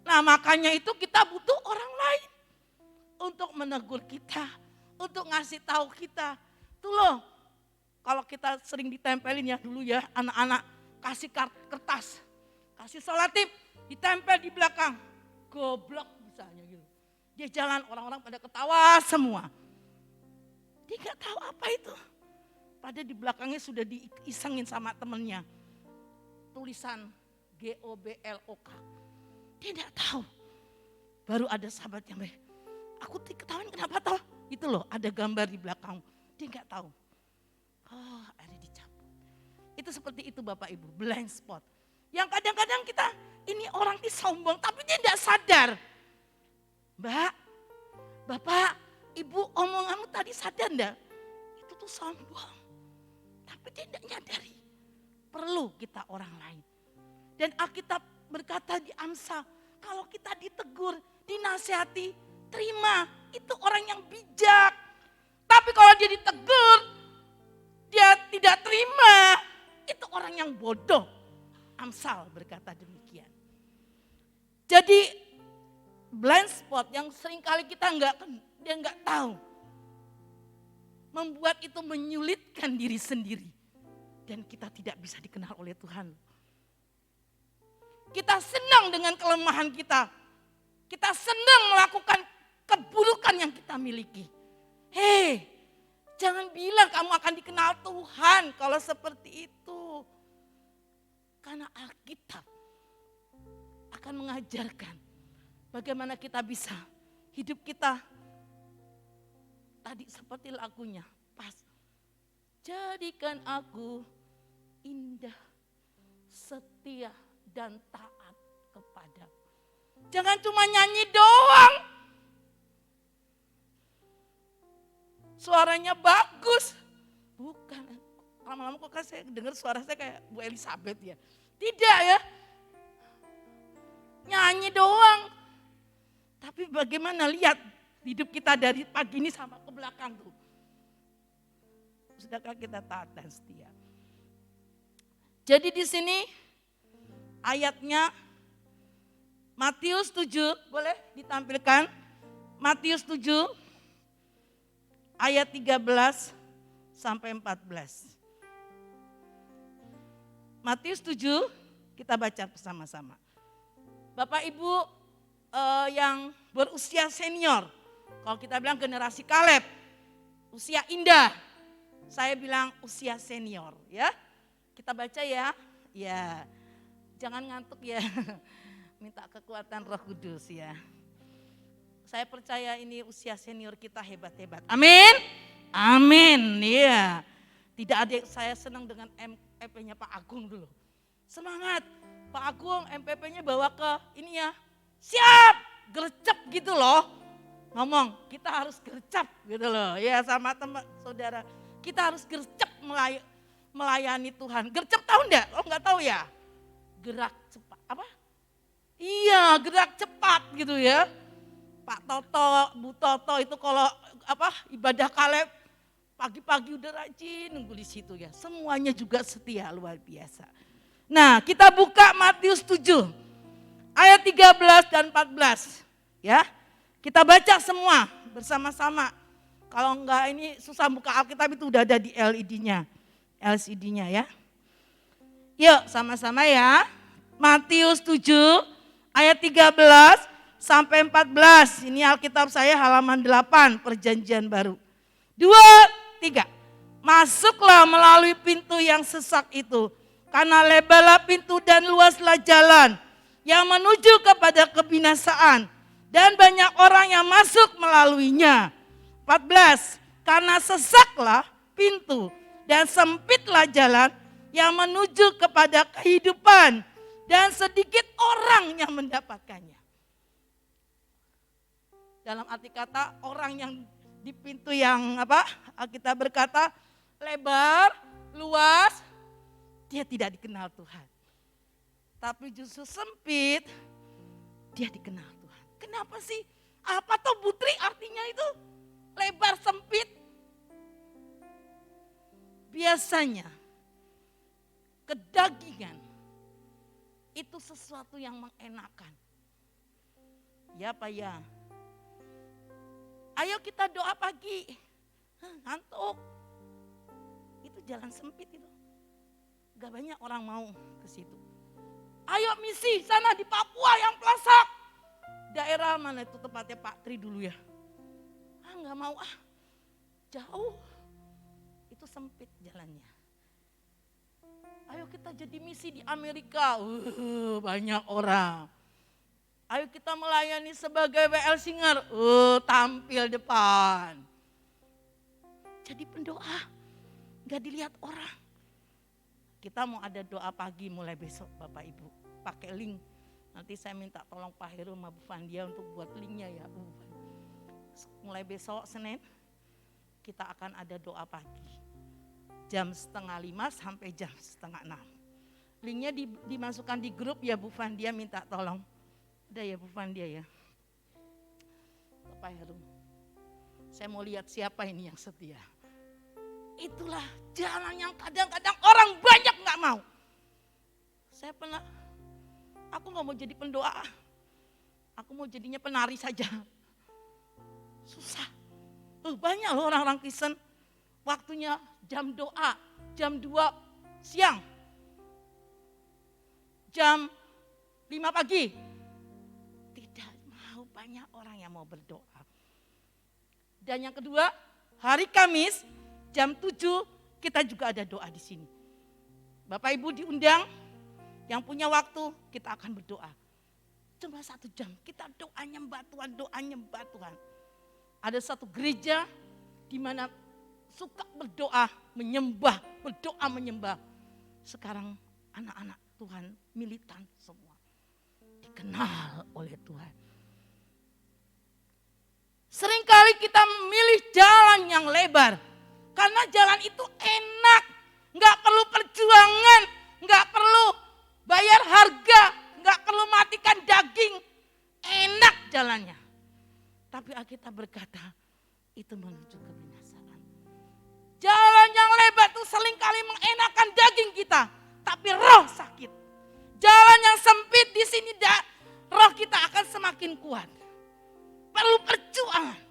Nah makanya itu kita butuh orang lain untuk menegur kita, untuk ngasih tahu kita. Tuh loh, kalau kita sering ditempelin ya dulu ya anak-anak, kasih kertas, kasih selotip, ditempel di belakang. Goblok misalnya gitu. Dia jalan, orang-orang pada ketawa semua. Dia gak tahu apa itu. Padahal di belakangnya sudah diisengin sama temennya. Tulisan GOBLOK. Dia tidak tahu. Baru ada sahabat yang aku ketahuan kenapa toh? Itu loh ada gambar di belakang. Dia nggak tahu. Oh ada dicabut. Itu seperti itu Bapak Ibu, blind spot. Yang kadang-kadang kita ini orang ini sombong, tapi dia tidak sadar. Mbak, Bapak, Ibu, omonganmu tadi sadar enggak? Itu tuh sombong. Tapi dia tidak nyadari. Perlu kita orang lain. Dan Alkitab berkata di Amsal, kalau kita ditegur, dinasihati, terima. Itu orang yang bijak. Tapi kalau dia ditegur, dia tidak terima. Itu orang yang bodoh. Amsal berkata demikian. Jadi blind spot yang seringkali kita nggak tahu. Membuat itu menyulitkan diri sendiri. Dan kita tidak bisa dikenal oleh Tuhan. Kita senang dengan kelemahan kita. Kita senang melakukan keburukan yang kita miliki. Hei, jangan bilang kamu akan dikenal Tuhan kalau seperti itu. Karena Alkitab akan mengajarkan bagaimana kita bisa hidup kita tadi seperti lagunya pas. Jadikan aku indah, setia dan taat kepada. Jangan cuma nyanyi doang. Suaranya bagus. Bukan. Lama-lama kok kan saya dengar suara saya kayak Bu Elizabeth ya. Tidak ya. Nyanyi doang. Tapi bagaimana lihat hidup kita dari pagi ini sampai ke belakang tuh. Sudahkah kita taat dan setia? Jadi di sini ayatnya Matius 7, boleh ditampilkan? Matius 7 ayat 13 sampai 14. Matius 7 kita baca bersama-sama. Bapak Ibu yang berusia senior, kalau kita bilang generasi Kaleb, usia indah. Saya bilang usia senior ya. Kita baca ya. Ya. Jangan ngantuk ya. Minta kekuatan Roh Kudus ya. Saya percaya ini usia senior kita hebat-hebat. Amin. Amin. Iya. Tidak ada yang saya senang dengan MPP-nya Pak Agung dulu. Semangat. Pak Agung MPP-nya bawa ke ini ya. Siap. Gercep gitu loh. Ngomong kita harus gercep gitu loh. Ya sama teman saudara. Kita harus gercep melayani Tuhan. Gercep tahu enggak? Oh enggak tahu ya? Gerak cepat. Apa? Iya, gerak cepat gitu ya. Pak Toto, Bu Toto itu kalau ibadah Kaleb pagi-pagi udah rajin nunggu di situ ya. Semuanya juga setia luar biasa. Nah, kita buka Matius 7 ayat 13 dan 14 ya. Kita baca semua bersama-sama. Kalau enggak ini susah buka Alkitab itu udah ada di LCD-nya ya. Yuk sama-sama ya. Matius 7 ayat 13 sampai 14. Ini Alkitab saya halaman 8 Perjanjian Baru. 2, 3. Masuklah melalui pintu yang sesak itu. Karena lebarlah pintu dan luaslah jalan yang menuju kepada kebinasaan. Dan banyak orang yang masuk melaluinya. 14. Karena sesaklah pintu dan sempitlah jalan yang menuju kepada kehidupan. Dan sedikit orang yang mendapatkannya. Dalam arti kata orang yang di pintu yang kita berkata lebar, luas, dia tidak dikenal Tuhan. Tapi justru sempit, dia dikenal Tuhan. Kenapa sih? Apa tuh Putri artinya itu? Lebar, sempit. Biasanya kedagingan itu sesuatu yang mengenakan. Ya Pak ya. Ayo kita doa pagi. Ngantuk. Itu jalan sempit itu. Gak banyak orang mau ke situ. Ayo misi sana di Papua yang pelosok. Daerah mana itu tempatnya Pak Tri dulu ya. Gak mau jauh. Itu sempit jalannya. Ayo kita jadi misi di Amerika. Banyak orang. Ayo kita melayani sebagai WL Singer. Tampil depan. Jadi pendoa. Gak dilihat orang. Kita mau ada doa pagi mulai besok Bapak Ibu. Pakai link Nanti saya minta tolong Pak Heru sama Bu Fandia untuk buat linknya ya Bu. Mulai besok Senin kita akan ada doa pagi. Jam 4:30 sampai jam 5:30. Linknya dimasukkan di grup ya Bu Fandia, minta tolong. Udah ya Bu Fandia ya. Pak Heru. Saya mau lihat siapa ini yang setia. Itulah jalan yang kadang-kadang orang banyak gak mau. Aku gak mau jadi pendoa. Aku mau jadinya penari saja. Susah. Banyak loh orang-orang Kristen. Waktunya jam doa, jam 2 siang. Jam 5 pagi. Tidak mau, banyak orang yang mau berdoa. Dan yang kedua, hari Kamis jam 7 kita juga ada doa di sini. Bapak Ibu diundang, yang punya waktu kita akan berdoa. Cuma 1 jam kita doa nyembah Tuhan, doa nyembah Tuhan. Ada satu gereja di mana suka berdoa, menyembah, berdoa menyembah. Sekarang anak-anak Tuhan militan semua. Dikenal oleh Tuhan. Seringkali kita memilih jalan yang lebar. Karena jalan itu enak, gak perlu perjuangan, gak perlu bayar harga, gak perlu matikan daging. Enak jalannya. Tapi Alkitab berkata, itu menuju kebinasaan. Jalan yang lebar itu seringkali mengenakan daging kita, tapi roh sakit. Jalan yang sempit di sini, roh kita akan semakin kuat. Perlu perjuangan.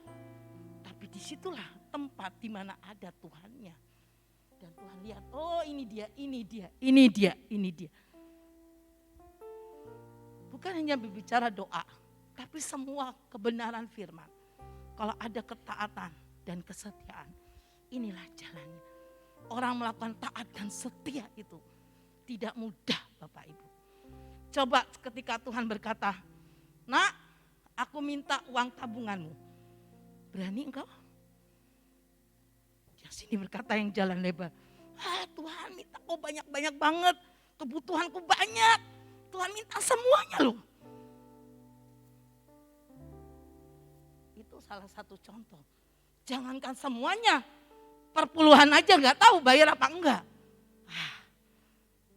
Tapi disitulah tempat di mana ada Tuhannya. Dan Tuhan lihat, oh ini dia, ini dia, ini dia, ini dia. Bukan hanya berbicara doa, tapi semua kebenaran firman. Kalau ada ketaatan dan kesetiaan, inilah jalannya. Orang melakukan taat dan setia itu tidak mudah Bapak Ibu. Coba ketika Tuhan berkata, nak, aku minta uang tabunganmu. Berani engkau? Yang sini berkata yang jalan lebar. Tuhan minta kau banyak-banyak banget. Kebutuhanku banyak. Tuhan minta semuanya loh. Itu salah satu contoh. Jangankan semuanya. Perpuluhan aja gak tahu bayar apa enggak.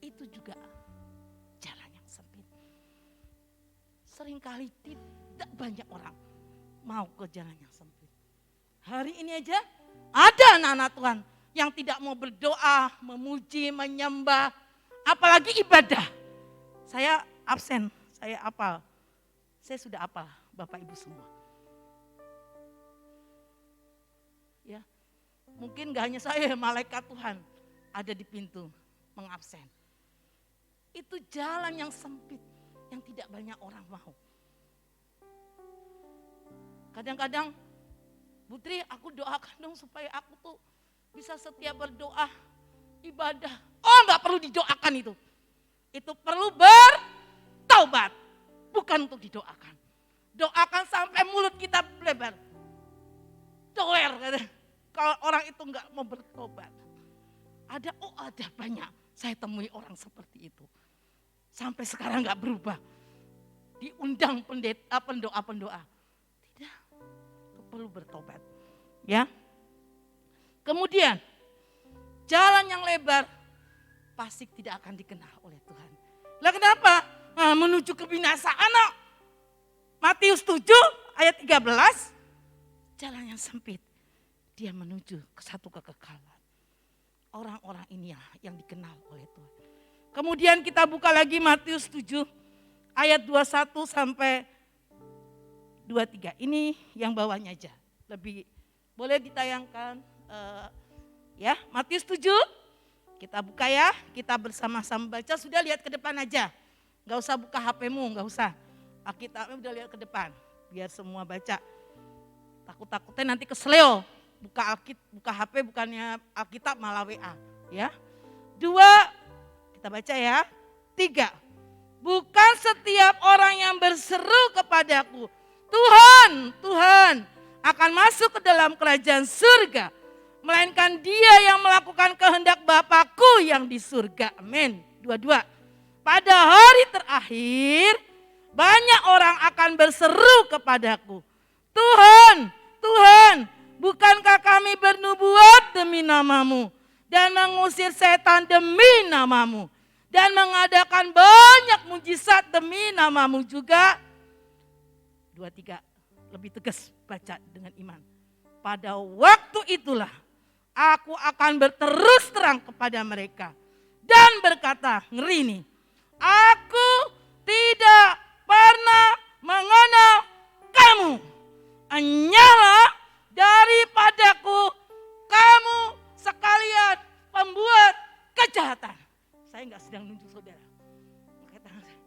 Itu juga jalan yang sempit. Seringkali tidak banyak orang mau ke jalan yang sempit. Hari ini aja ada anak-anak Tuhan yang tidak mau berdoa, memuji, menyembah, apalagi ibadah. Saya absen, saya apal. Saya sudah apal, Bapak Ibu semua. Ya, mungkin gak hanya saya, malaikat Tuhan ada di pintu mengabsen. Itu jalan yang sempit, yang tidak banyak orang mau. Kadang-kadang, Putri, aku doakan dong supaya aku tuh bisa setia berdoa, ibadah. Oh, enggak perlu didoakan itu. Itu perlu bertaubat, bukan untuk didoakan. Doakan sampai mulut kita lebar. Doer, kalau orang itu enggak mau bertobat. Ada banyak. Saya temui orang seperti itu. Sampai sekarang enggak berubah. Diundang pendoa-pendoa. Tidak, itu perlu bertobat. Ya. Kemudian, jalan yang lebar pasti tidak akan dikenal oleh Tuhan. Lah kenapa? Menuju kebinasaan. Matius 7 ayat 13, jalan yang sempit. Dia menuju ke satu kekekalan. Orang-orang ini yang dikenal oleh Tuhan. Kemudian kita buka lagi Matius 7 ayat 21 sampai 23. Ini yang bawahnya aja. Lebih boleh ditayangkan ya, Matius 7. Kita buka ya, kita bersama-sama baca. Sudah lihat ke depan aja. Gak usah buka HP-mu, gak usah. Alkitabnya udah lihat ke depan. Biar semua baca. Takut-takutnya nanti kesleo. Buka HP bukannya Alkitab malah WA. Ya. 2, kita baca ya. 3, bukan setiap orang yang berseru kepadaku, Tuhan, Tuhan, akan masuk ke dalam kerajaan surga. Melainkan dia yang melakukan kehendak Bapakku yang di surga. Amin. 22. Pada hari terakhir, banyak orang akan berseru kepadaku, Tuhan, Tuhan, bukankah kami bernubuat demi namamu dan mengusir setan demi namamu dan mengadakan banyak mujizat demi namamu juga? 2-3, lebih tegas baca dengan iman. Pada waktu itulah aku akan berterus terang kepada mereka dan berkata, ngeri nih, aku tidak pernah mengenal kamu. Enyahlah daripadaku kamu sekalian pembuat kejahatan. Saya nggak sedang nunjuk saudara. Pakai tangan saya.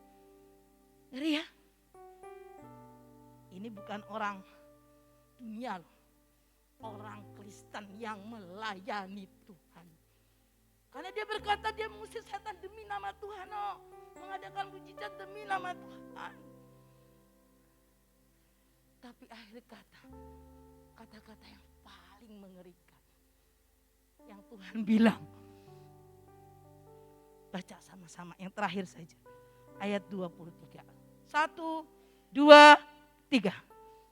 Ngeri ya? Ini bukan orang dunia loh. Orang Kristen yang melayani Tuhan. Karena dia berkata dia mengusir setan demi nama Tuhan. Mengadakan mujizat demi nama Tuhan. Tapi akhir kata-kata yang paling mengerikan. Yang Tuhan bilang. Baca sama-sama yang terakhir saja. Ayat 23. 1, 2, 3.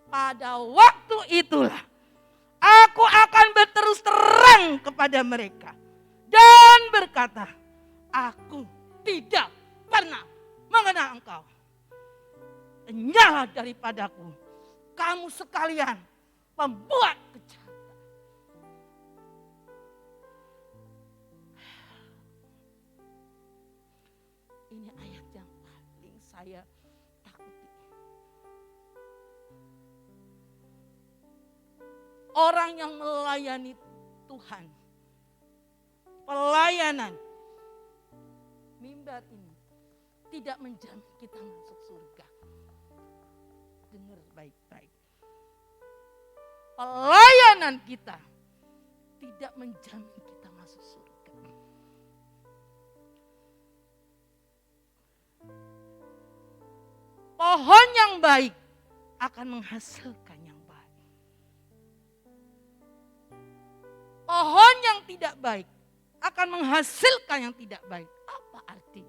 Pada waktu itulah aku akan berterus terang kepada mereka dan berkata, aku tidak pernah mengenal engkau. Enyahlah daripadaku, kamu sekalian pembuat kejahatan. Ini ayat yang paling saya takuti. Orang yang melayani Tuhan, pelayanan mimbar ini tidak menjamin kita masuk surga. Dengar baik-baik. Pelayanan kita tidak menjamin kita masuk surga. Pohon yang baik akan menghasilkan yang baik. Pohon yang tidak baik akan menghasilkan yang tidak baik. Apa arti?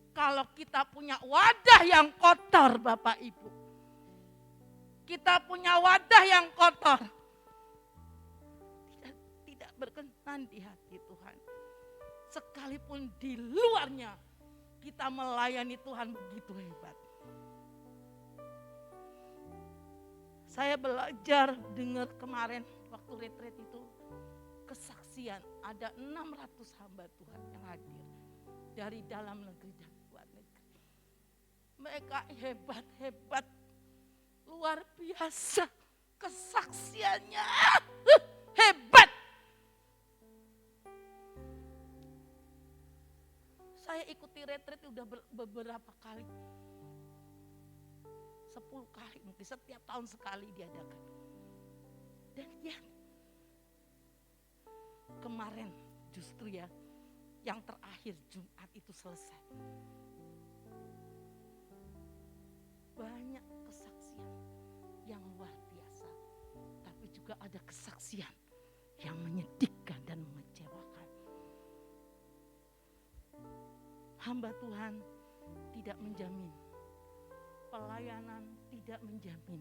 Kalau kita punya wadah yang kotor, Bapak Ibu. Kita punya wadah yang kotor. Tidak berkenan di hati Tuhan. Sekalipun di luarnya kita melayani Tuhan begitu hebat. Saya belajar dengar kemarin waktu retret itu kesaksian ada 600 hamba Tuhan yang hadir dari dalam negeri dan luar negeri. Mereka hebat-hebat, luar biasa kesaksiannya, hebat. Saya ikuti retret udah beberapa kali. 10 kali mungkin, setiap tahun sekali diadakan. Dan ya kemarin justru ya yang terakhir Jumat itu selesai. Banyak kesaksian yang luar biasa. Tapi juga ada kesaksian yang menyedihkan dan mengecewakan. Hamba Tuhan tidak menjamin. Pelayanan tidak menjamin.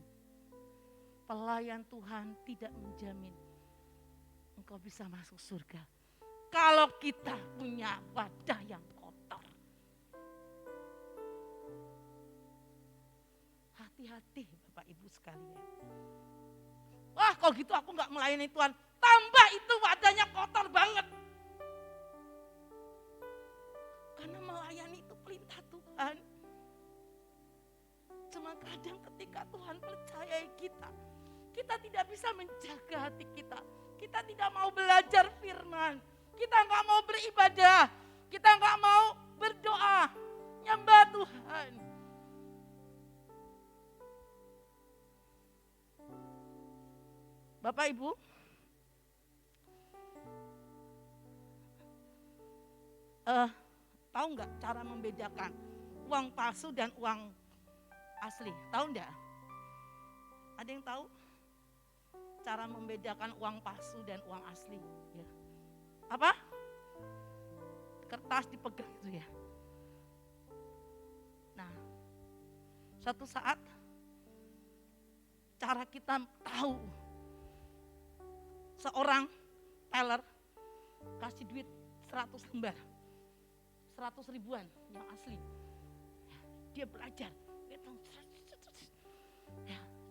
Pelayan Tuhan tidak menjamin engkau bisa masuk surga. Kalau kita punya wadah yang kotor. Hati-hati Bapak Ibu sekalian. Wah kalau gitu aku gak melayani Tuhan. Tambah itu wadahnya kotor banget. Karena melayani itu perintah Tuhan. Cuma kadang ketika Tuhan percayai kita, kita tidak bisa menjaga hati kita. Kita tidak mau belajar firman. Kita gak mau beribadah. Kita gak mau berdoa. Nyembah Tuhan. Bapak Ibu. Tahu gak cara membedakan uang palsu dan uang asli? Tahu enggak? Ada yang tahu? Cara membedakan uang palsu dan uang asli. Ya. Apa? Kertas dipegang itu ya. Nah, Suatu saat cara kita tahu seorang teller kasih duit 100 lembar, 100 ribuan yang asli. Dia belajar,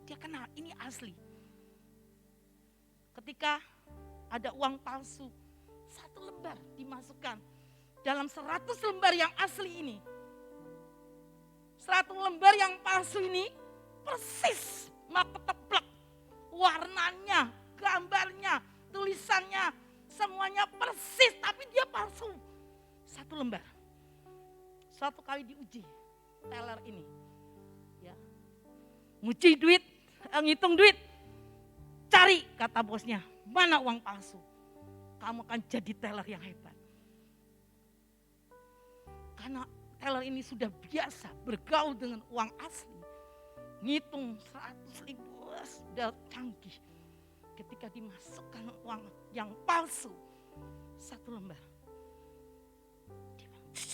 dia kenal ini asli. Ketika ada uang palsu, 1 lembar dimasukkan dalam 100 lembar yang asli ini. 100 lembar yang palsu ini persis mak keteplak, warnanya, gambarnya, tulisannya, semuanya persis, tapi dia palsu. 1 lembar. Suatu kali diuji teller ini, ya, nguji duit, ngitung duit, cari kata bosnya, mana uang palsu, kamu akan jadi teller yang hebat. Karena teller ini sudah biasa bergaul dengan uang asli, ngitung 100 ribu sudah canggih. Ketika dimasukkan uang yang palsu 1 lembar, dia bilang,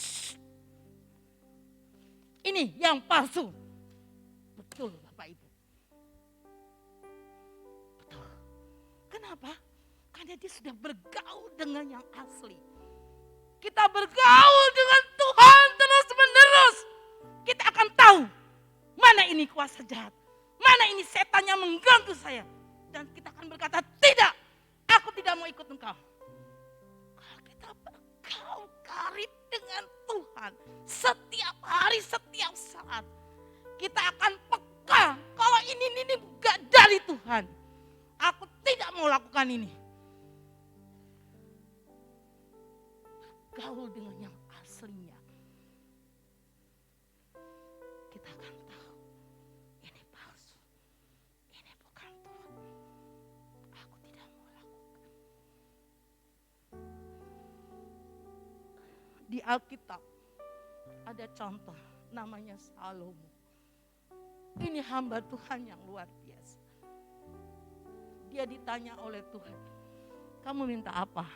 ini yang palsu. Betul Bapak Ibu, betul. Kenapa? Karena dia sudah bergaul dengan yang asli. Kita bergaul dengan Tuhan terus menerus, kita akan tahu mana ini kuasa jahat, mana ini setan yang mengganggu saya. Dan kita akan berkata, tidak, aku tidak mau ikut engkau. Kalau kita bergaul karib dengan Tuhan setiap hari, setiap saat, kita akan peka kalau ini gak dari Tuhan. Aku tidak mau lakukan ini. Gaul dengan yang aslinya, kita akan tahu ini palsu, ini bukan Tuhan. Aku tidak mau lakukan. Di Alkitab ada contoh namanya Salomo. Ini hamba Tuhan yang luar biasa. Dia ditanya oleh Tuhan, kamu minta apa?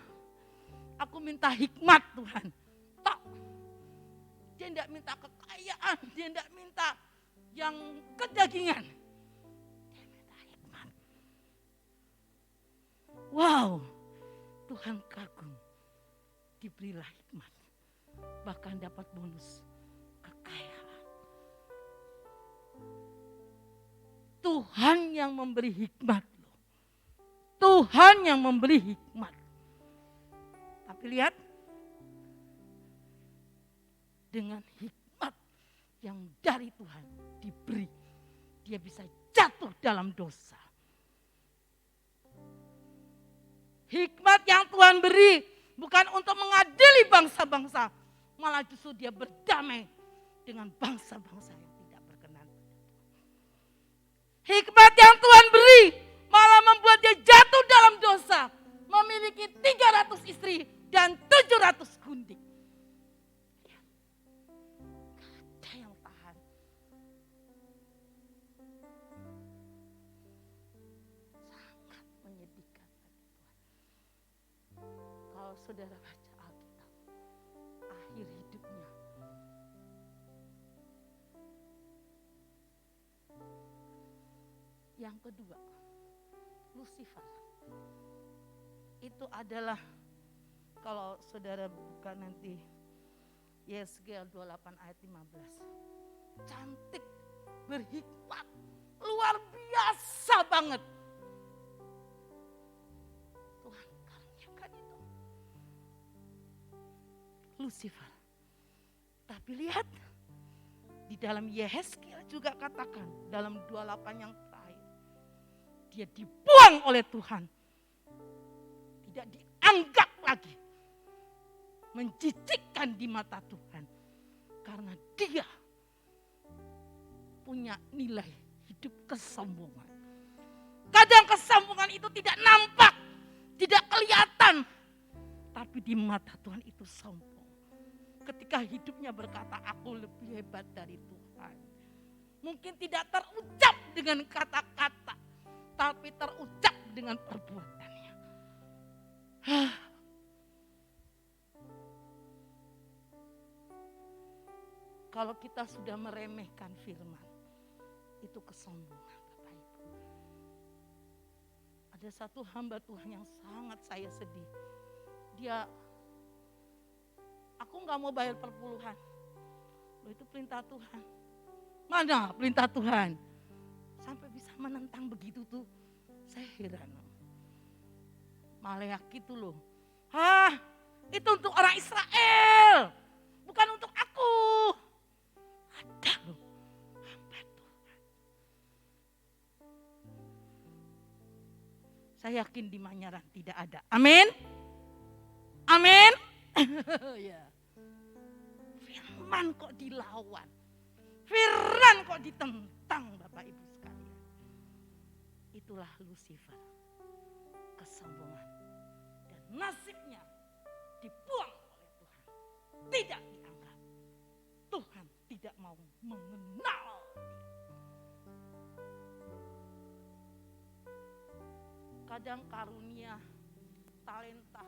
Aku minta hikmat Tuhan. Tak. Dia tidak minta kekayaan, dia tidak minta yang kedagingan. Dia minta hikmat. Wow, Tuhan kagum. Diberilah hikmat. Bahkan dapat bonus kekayaan. Tuhan yang memberi hikmat loh. Tuhan yang memberi hikmat. Tapi lihat, dengan hikmat yang dari Tuhan diberi, dia bisa jatuh dalam dosa. Hikmat yang Tuhan beri bukan untuk mengadili bangsa-bangsa, malah justru dia berdamai dengan bangsa-bangsa yang tidak berkenan. Hikmat yang Tuhan beri malah membuat dia jatuh dalam dosa, memiliki 300 istri dan 700 gundik. Gak ada yang tahan. Sangat menyedihkan bagi Tuhan. Kalau saudara baca Alkitab, akhir hidupnya yang kedua, Lucifer. Itu adalah, kalau saudara buka nanti Yesaya 28 ayat 15. Cantik, berhikmat, luar biasa banget. Tuhan karuniakan itu. Lucifer. Tapi lihat, di dalam Yehezkiel juga katakan, dalam 28 yang terakhir, dia dibuang oleh Tuhan. Tidak dianggap lagi, menjijikkan di mata Tuhan, karena dia punya nilai hidup kesombongan. Kadang kesombongan itu tidak nampak, tidak kelihatan, tapi di mata Tuhan itu sombong. Ketika hidupnya berkata, aku lebih hebat dari Tuhan, mungkin tidak terucap dengan kata-kata, tapi terucap dengan perbuatan. Kalau kita sudah meremehkan firman, Itu kesombongan Bapak Ibu. Ada satu hamba Tuhan yang sangat saya sedih. Aku gak mau bayar perpuluhan. Loh, itu perintah Tuhan. Mana perintah Tuhan? Sampai bisa menentang begitu tuh. Saya heran. Maleakhi itu loh. Itu untuk orang Israel. Bukan untuk aku. Ada loh. Hamba Tuhan. Saya yakin di Manyaran tidak ada. Amin. Amin. Ya. Firman kok dilawan. Firman kok ditentang Bapak Ibu sekalian. Itulah Lucifer. Kesombongan. Dan nasibnya dibuang oleh Tuhan. Tidak dianggap. Tuhan tidak mau mengenal dia. Kadang karunia, talenta,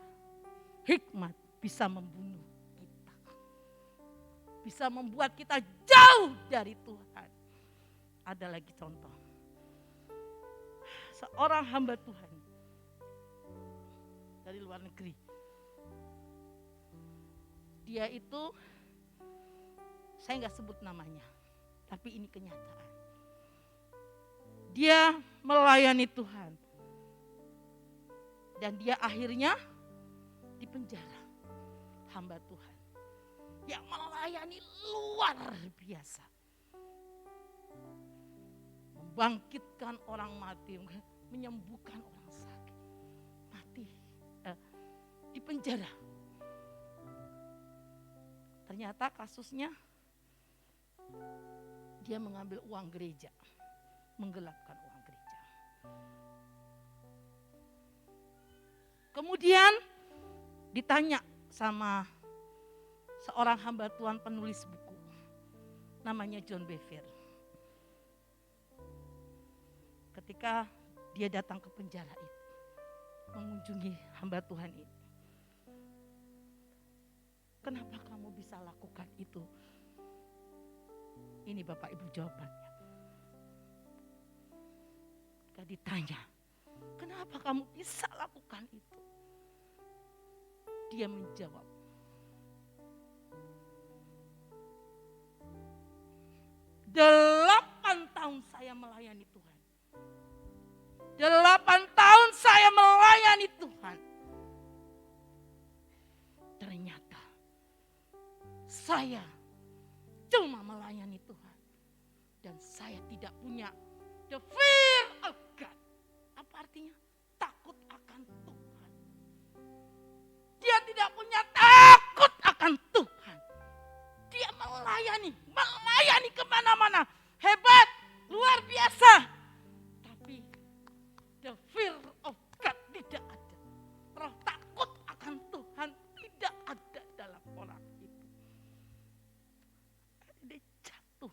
hikmat bisa membunuh kita. Bisa membuat kita jauh dari Tuhan. Ada lagi contoh. Seorang hamba Tuhan dari luar negeri. Dia itu, saya nggak sebut namanya, tapi ini kenyataan. Dia melayani Tuhan. Dan dia akhirnya dipenjara. Hamba Tuhan yang melayani luar biasa. Membangkitkan orang mati, menyembuhkan orang sakit. Mati, di penjara. Ternyata kasusnya dia mengambil uang gereja, menggelapkan uang gereja. Kemudian ditanya sama seorang hamba Tuhan penulis buku, namanya John Bevere. Ketika dia datang ke penjara itu, mengunjungi hamba Tuhan ini. Kenapa kamu bisa lakukan itu? Ini Bapak Ibu jawabannya. Ketika ditanya, kenapa kamu bisa lakukan itu? Dia menjawab, 8 tahun saya melayani Tuhan. 8 tahun saya melayani Tuhan. Ternyata saya cuma melayani Tuhan. Dan saya tidak punya the fear of God. Apa artinya? Takut akan Tuhan. Dia tidak punya takut akan Tuhan. Dia melayani kemana-mana. Hebat, luar biasa. Tapi the fear of God tidak ada. Roh takut akan Tuhan tidak ada dalam orang itu. Dia jatuh.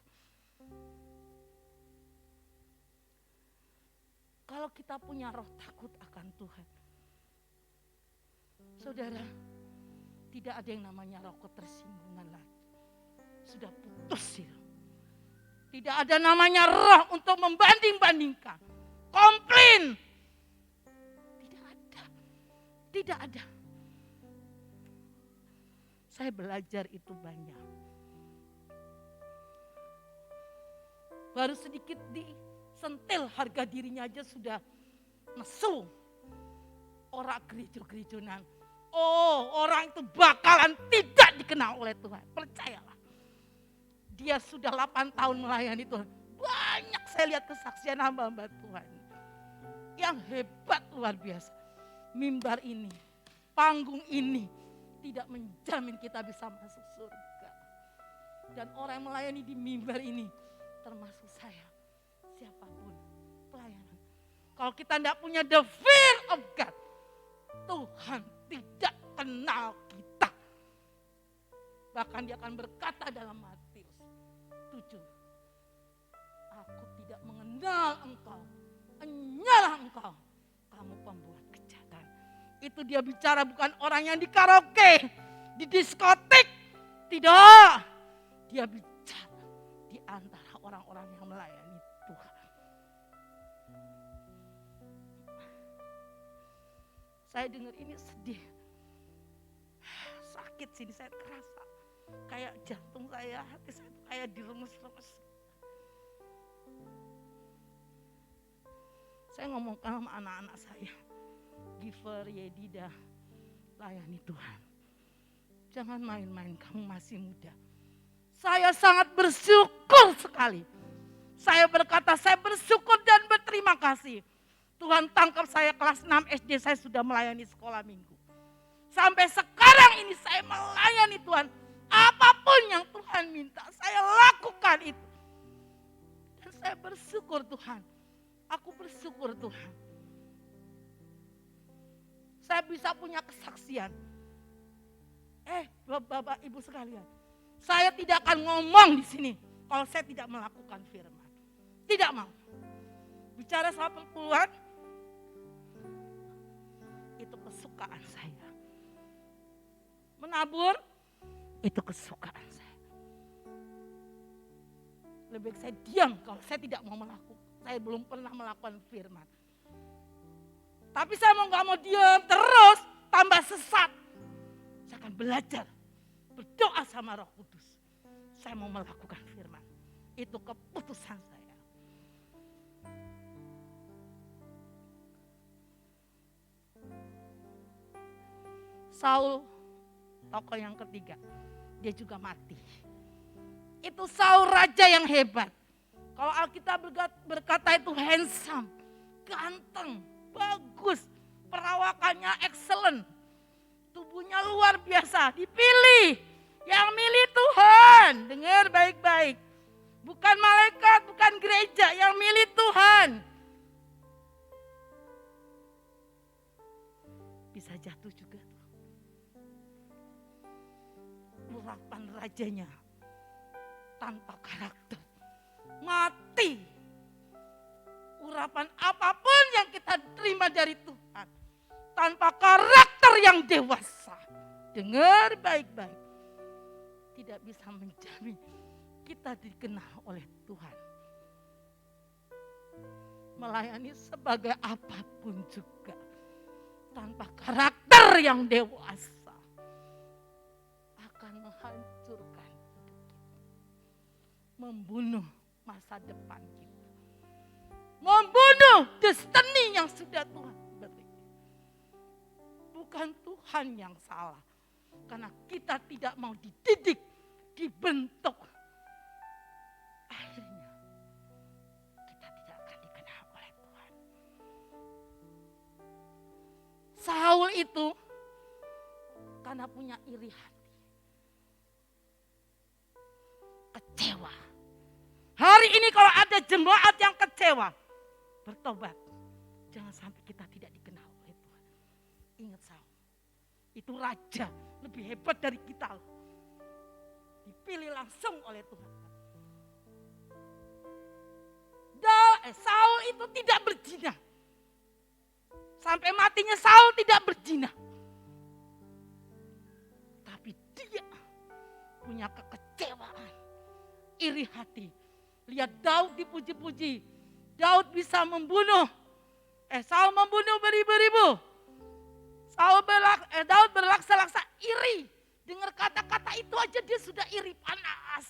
Kalau kita punya roh takut akan Tuhan, saudara, tidak ada yang namanya roh ketersinggungan lagi. Sudah putus itu. Tidak ada namanya roh untuk membanding-bandingkan. Komplain. Tidak ada. Saya belajar itu banyak. Baru sedikit disentil harga dirinya aja sudah nesu. Orang gereja-gerejonan. Oh, orang itu bakalan tidak dikenal oleh Tuhan. Percayalah. Dia sudah 8 tahun melayani Tuhan. Banyak saya lihat kesaksian hamba-hamba Tuhan. Yang hebat luar biasa. Mimbar ini, panggung ini tidak menjamin kita bisa masuk surga. Dan orang yang melayani di mimbar ini, termasuk saya, siapapun pelayanan. Kalau kita tidak punya the fear of God, Tuhan tidak kenal kita. Bahkan dia akan berkata dalam Matius 7, aku tidak mengenal engkau, enyalah engkau, kamu pembuat kejahatan. Itu dia bicara bukan orang yang di karaoke, di diskotik, tidak. Dia bicara di antara orang-orang yang melayani Tuhan. Saya dengar ini sedih. Sakit sini saya kerasa. Kayak jantung saya, hati saya kayak diremes-remes. Saya ngomongkan sama anak-anak saya. Giver, Yedida, layani Tuhan. Jangan main-main, kamu masih muda. Saya sangat bersyukur sekali. Saya berkata, saya bersyukur dan berterima kasih. Tuhan tangkap saya kelas 6 SD, saya sudah melayani sekolah minggu. Sampai sekarang ini saya melayani Tuhan. Apapun yang Tuhan minta, saya lakukan itu. Dan saya bersyukur Tuhan. Aku bersyukur Tuhan. Saya bisa punya kesaksian. Bapak Ibu sekalian, saya tidak akan ngomong di sini kalau saya tidak melakukan firman. Tidak mau. Bicara soal perpuluhan, itu kesukaan saya. Menabur, itu kesukaan saya. Lebih baik saya diam kalau saya tidak mau melakukan. Saya belum pernah melakukan firman. Tapi saya mau gak mau diam terus, tambah sesat. Saya akan belajar, berdoa sama Roh Kudus. Saya mau melakukan firman. Itu keputusan saya. Saul, tokoh yang ketiga, dia juga mati. Itu Saul raja yang hebat. Kalau Alkitab berkata itu handsome, ganteng, bagus, perawakannya excellent, tubuhnya luar biasa, dipilih. Yang milih Tuhan, dengar baik-baik. Bukan malaikat, bukan gereja, yang milih Tuhan. Bisa jatuh juga tuh. Urapan rajanya tanpa karakter. Mati. Urapan apapun yang kita terima dari Tuhan. Tanpa karakter yang dewasa. Dengar baik-baik. Tidak bisa menjamin kita dikenal oleh Tuhan. Melayani sebagai apapun juga. Tanpa karakter yang dewasa. Akan menghancurkan hidup kita. Membunuh masa depan kita. Membunuh destiny yang sudah Tuhan beri. Bukan Tuhan yang salah. Karena kita tidak mau dididik, dibentuk. Akhirnya kita tidak akan dikenal oleh Tuhan. Saul itu karena punya iri hati. Kecewa. Hari ini kalau ada jemaat yang kecewa, bertobat. Jangan sampai kita tidak dikenal oleh Tuhan. Ingat Saul, itu raja lebih hebat dari kita. Dipilih langsung oleh Tuhan. Saul itu tidak berzina. Sampai matinya Saul tidak berzina. Tapi dia punya kekecewaan, iri hati. Lihat Daud dipuji-puji. Daud bisa membunuh. Saul membunuh beribu-ribu. Daud berlaksa-laksa iri. Dengar kata-kata itu aja dia sudah iri panas.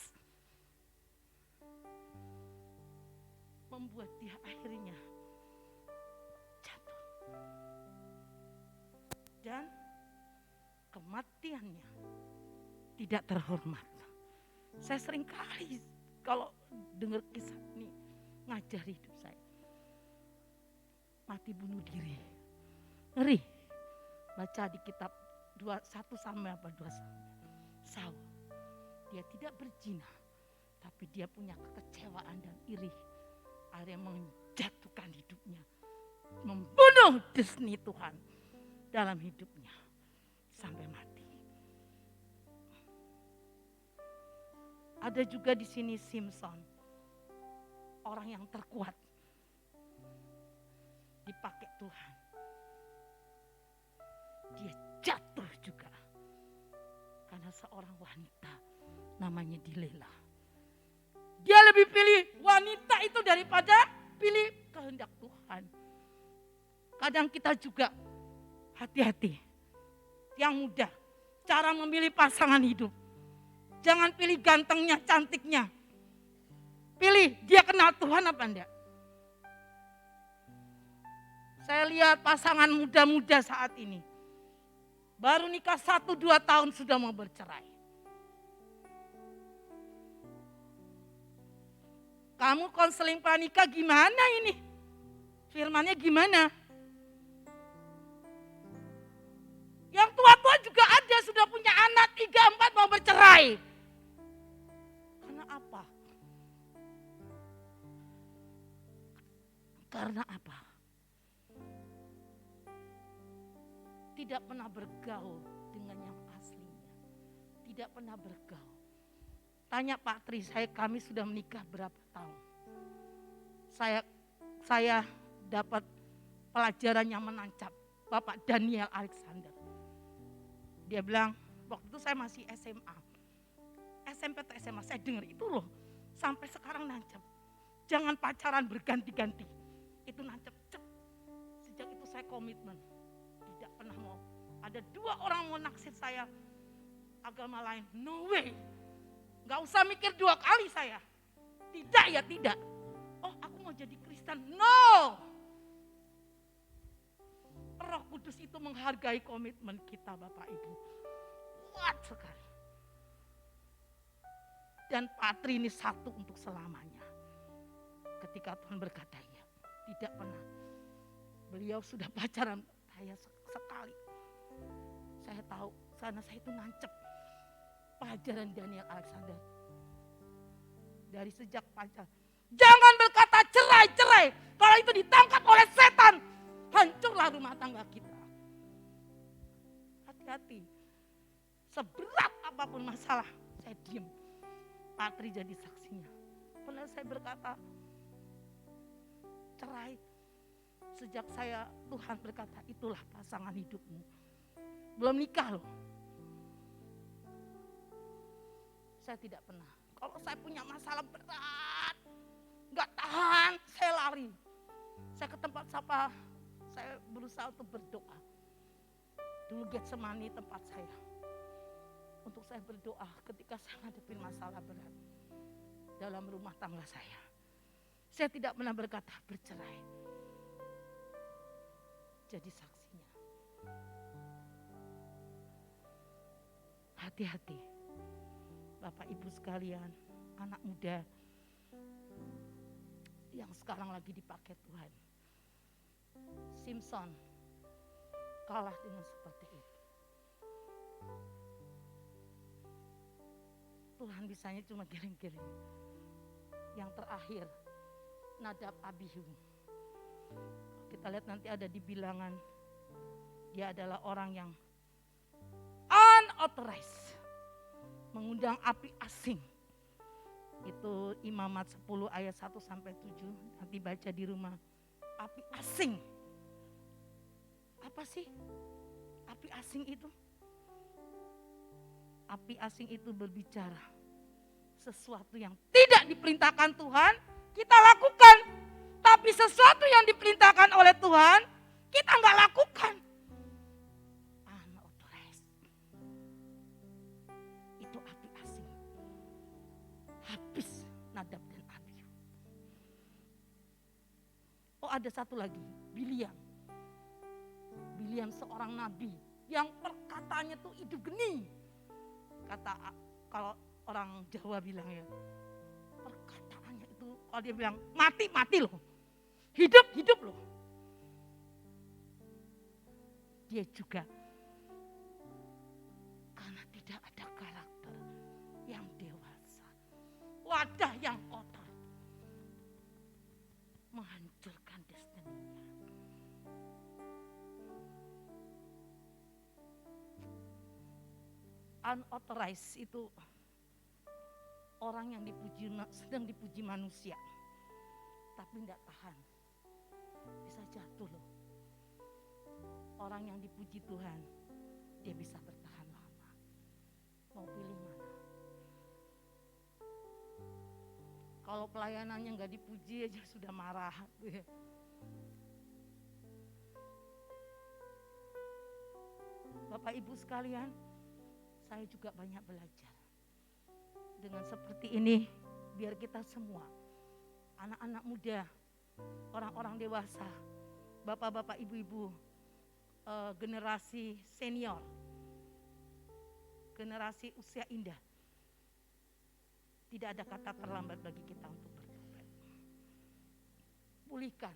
Membuat dia akhirnya jatuh. Dan kematiannya tidak terhormat. Saya sering kali kalau dengar kisah ini ngajar hidup saya. Mati bunuh diri. Ngeri. Baca di kitab 1 Samuel 2 Saul. Dia tidak berzina. Tapi dia punya kekecewaan dan iri. Akhirnya menjatuhkan hidupnya. Membunuh destiny Tuhan dalam hidupnya. Sampai mati. Ada juga di sini Simpson. Orang yang terkuat. Dipakai Tuhan. Dia jatuh juga. Karena seorang wanita namanya Dilela. Dia lebih pilih wanita itu daripada pilih kehendak Tuhan. Kadang kita juga Hati-hati. Yang muda, cara memilih pasangan hidup. Jangan pilih gantengnya, cantiknya. Pilih dia kenal Tuhan apa enggak. Saya lihat pasangan muda-muda saat ini. Baru nikah 1-2 tahun sudah mau bercerai. Kamu konseling pranikah gimana ini? Firmannya gimana? Yang tua-tua juga ada sudah punya anak 3-4 mau bercerai. Karena apa? Karena apa? Tidak pernah bergaul dengan yang aslinya. Tidak pernah bergaul. Tanya Pak Tri, kami sudah menikah berapa tahun. Saya dapat pelajaran yang menancap. Bapak Daniel Alexander. Dia bilang, waktu itu saya masih SMA. SMP atau SMA, saya dengar itu loh. Sampai sekarang nancap. Jangan pacaran berganti-ganti. Itu nancap. Sejak itu saya komitmen. Tidak pernah mau. Ada 2 orang mau naksir saya. Agama lain, no way. Gak usah mikir 2 kali saya. Tidak ya tidak. Oh aku mau jadi Kristen. No. Roh Kudus itu menghargai komitmen kita Bapak Ibu. Kuat sekali. Dan Patri ini satu untuk selamanya. Ketika Tuhan berkata ya. Tidak pernah. Beliau sudah pacaran saya sekali. Saya tahu sana saya itu nancep. Pelajaran Daniel Alexander. Dari sejak pacar. Jangan berkata cerai. Kalau itu ditangkap oleh setan. Hancurlah rumah tangga kita. Hati-hati. Seberat apapun masalah. Saya diam. Patri jadi saksinya. Pernah saya berkata. Cerai. Sejak Tuhan berkata itulah pasangan hidupmu. Belum nikah loh. Saya tidak pernah. Kalau saya punya masalah berat, gak tahan, saya lari. Saya ke tempat saya berusaha untuk berdoa. Dulu Getsemani tempat saya. Untuk saya berdoa ketika saya menghadapi masalah berat dalam rumah tangga saya. Saya tidak pernah berkata bercerai. Jadi saksinya. Hati-hati. Bapak Ibu sekalian, anak muda yang sekarang lagi dipakai Tuhan. Simpson kalah dengan seperti itu. Tuhan bisanya cuma giring-giring. Yang terakhir, Nadab Abihu. Kita lihat nanti ada di bilangan, dia adalah orang yang unauthorized. Mengundang api asing. Itu Imamat 10 ayat 1-7. Nanti baca di rumah. Api asing. Apa sih api asing itu? Api asing itu berbicara. Sesuatu yang tidak diperintahkan Tuhan, kita lakukan. Tapi sesuatu yang diperintahkan oleh Tuhan, kita enggak lakukan. Habis Nadab dan Abihu. Oh ada satu lagi, Biliam. Biliam seorang nabi yang perkataannya tuh hidup geni. Kata kalau orang Jawa bilang ya, perkataannya itu kalau dia bilang mati loh, hidup loh. Dia juga karena tidak ada karakter yang dewasa. Wadah yang kotor menghancurkan destininya. Unauthorized itu orang yang sedang dipuji manusia, tapi tidak tahan, bisa jatuh loh. Orang yang dipuji Tuhan, dia bisa bertahan lama. Mau pilih mana? Kalau pelayanannya nggak dipuji aja sudah marah. Bapak Ibu sekalian, saya juga banyak belajar. Dengan seperti ini, biar kita semua, anak-anak muda, orang-orang dewasa, bapak-bapak, ibu-ibu, generasi senior, generasi usia indah, tidak ada kata terlambat bagi kita untuk bertobat. Pulihkan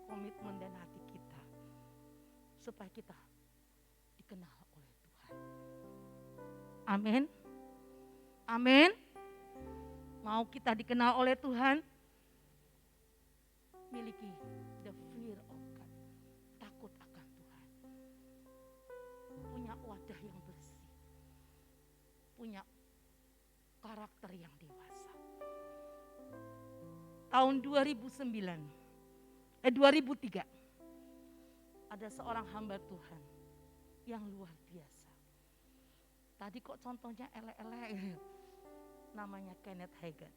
komitmen dan hati kita, supaya kita dikenal oleh Tuhan. Amin. Amin. Mau kita dikenal oleh Tuhan, miliki the fear of God, takut akan Tuhan. Punya wadah yang bersih, punya karakter yang dewasa. Tahun 2003 ada seorang hamba Tuhan yang luar biasa. Tadi kok contohnya elek-elek, namanya Kenneth Hagin.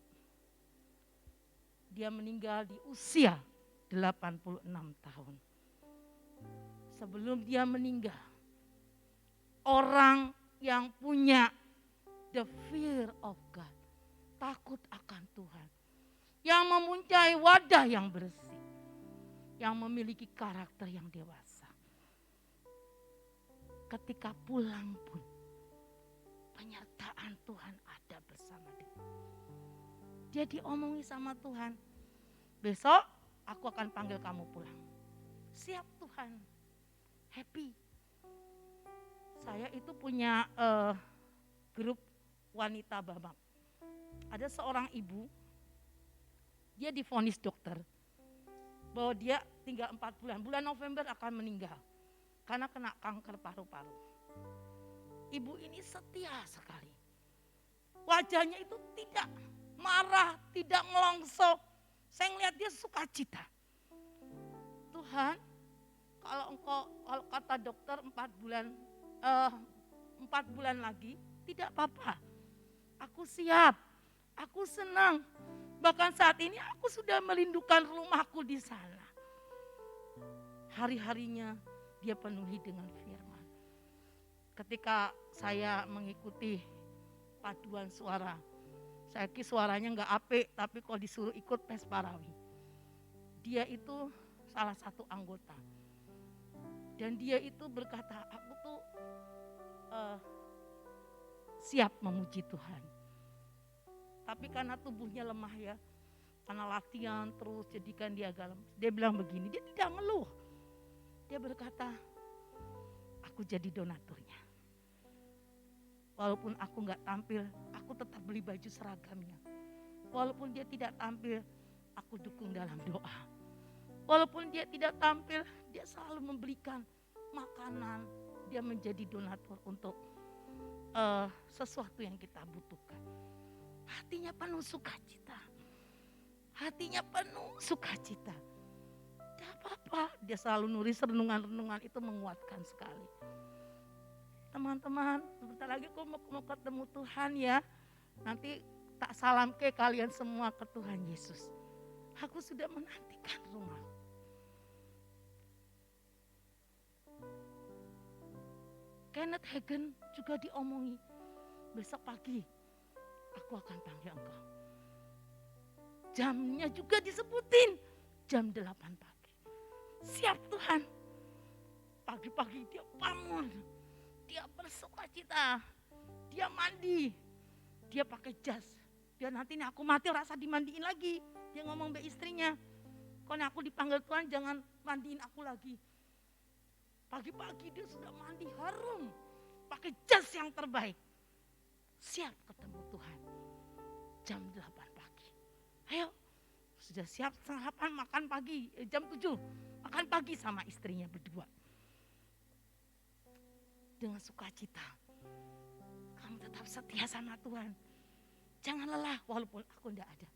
Dia meninggal di usia 86 tahun. Sebelum dia meninggal, orang yang punya the fear of God, takut akan Tuhan, yang mempunyai wadah yang bersih, yang memiliki karakter yang dewasa, ketika pulang pun penyertaan Tuhan ada bersama dia. Dia diomongi sama Tuhan, besok aku akan panggil kamu pulang. Siap Tuhan, happy. Saya itu punya grup wanita Bambang. Ada seorang ibu, dia divonis dokter bahwa dia tinggal 4 bulan. Bulan November akan meninggal karena kena kanker paru-paru. Ibu ini setia sekali. Wajahnya itu tidak marah, tidak ngelongso. Saya ngelihat dia sukacita. Tuhan, kalau kata dokter 4 bulan lagi, tidak apa-apa. Aku siap, aku senang. Bahkan saat ini aku sudah merindukan rumahku di sana. Hari-harinya dia penuhi dengan firman. Ketika saya mengikuti paduan suara, saya kira suaranya enggak apik, tapi kalau disuruh ikut pes parawi. Dia itu salah satu anggota. Dan dia itu berkata, aku tuh siap memuji Tuhan. Tapi karena tubuhnya lemah ya, karena latihan terus jadikan dia agak lemah. Dia bilang begini, dia tidak ngeluh. Dia berkata, aku jadi donaturnya. Walaupun aku gak tampil, aku tetap beli baju seragamnya. Walaupun dia tidak tampil, aku dukung dalam doa. Walaupun dia tidak tampil, dia selalu memberikan makanan. Dia menjadi donatur untuk sesuatu yang kita butuhkan. Hatinya penuh sukacita. Hatinya penuh sukacita. Tidak apa-apa, dia selalu nulis renungan-renungan, itu menguatkan sekali. Teman-teman, sebentar lagi aku mau ketemu Tuhan ya. Nanti tak salam ke kalian semua ke Tuhan Yesus. Aku sudah menantikan rumah. Kenneth Hagin juga diomongi, besok pagi aku akan panggil engkau. Jamnya juga disebutin, jam 8 pagi. Siap Tuhan. Pagi-pagi dia bangun, dia bersukacita, dia mandi, dia pakai jas. Biar nanti nih aku mati rasa dimandiin lagi. Dia ngomong be istrinya, kalau aku dipanggil Tuhan jangan mandiin aku lagi. Pagi-pagi dia sudah mandi harum, pakai jas yang terbaik. Siap ketemu Tuhan. Jam 8 pagi. Ayo, sudah siap setengah 8 makan pagi. Jam 7 makan pagi sama istrinya berdua. Dengan sukacita. Kamu tetap setia sama Tuhan. Jangan lelah walaupun aku tidak ada.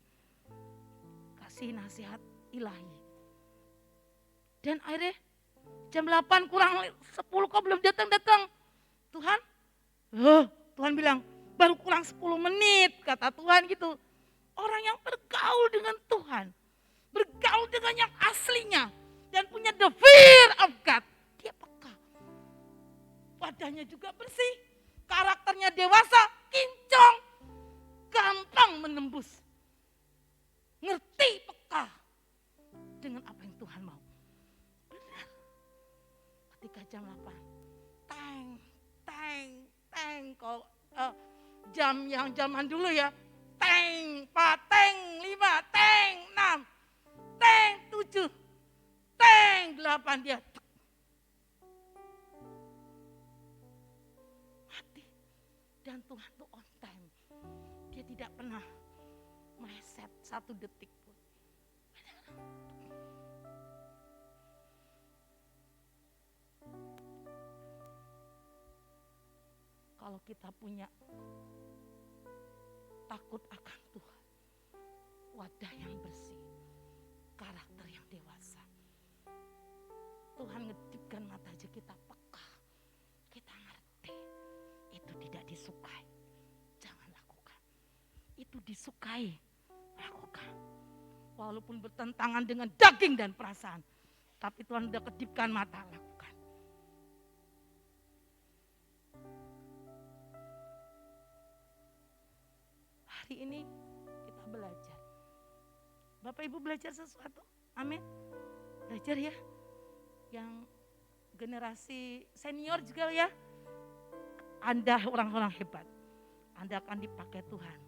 Kasih nasihat ilahi. Dan akhirnya jam 8 kurang 10 kok belum datang-datang. Tuhan, Tuhan bilang baru kurang 10 menit kata Tuhan gitu. Orang yang bergaul dengan Tuhan, bergaul dengan yang aslinya dan punya the fear of God, dia peka. wadahnya juga bersih, karakternya dewasa, kinclong, gampang menembus, ngerti, peka dengan apa yang Tuhan mau. Benar. Ketika jam 8, teng, kalau jam yang zaman dulu ya, teng 4, teng 5, teng 6, teng 7, teng 8 dia mati. Dan Tuhan tuh on time. Dia tidak pernah meleset 1 detik pun. Kalau kita punya takut akan Tuhan, wadah yang bersih, karakter yang dewasa, Tuhan ngedipkan mata aja kita peka, kita ngerti. Itu tidak disukai, jangan lakukan. Itu disukai, lakukan. Walaupun bertentangan dengan daging dan perasaan, tapi Tuhan udah kedipkan mata, lakukan. Hari ini kita belajar. Bapak Ibu belajar sesuatu, amin. Belajar ya. Yang generasi senior juga ya. Anda orang-orang hebat. Anda akan dipakai Tuhan.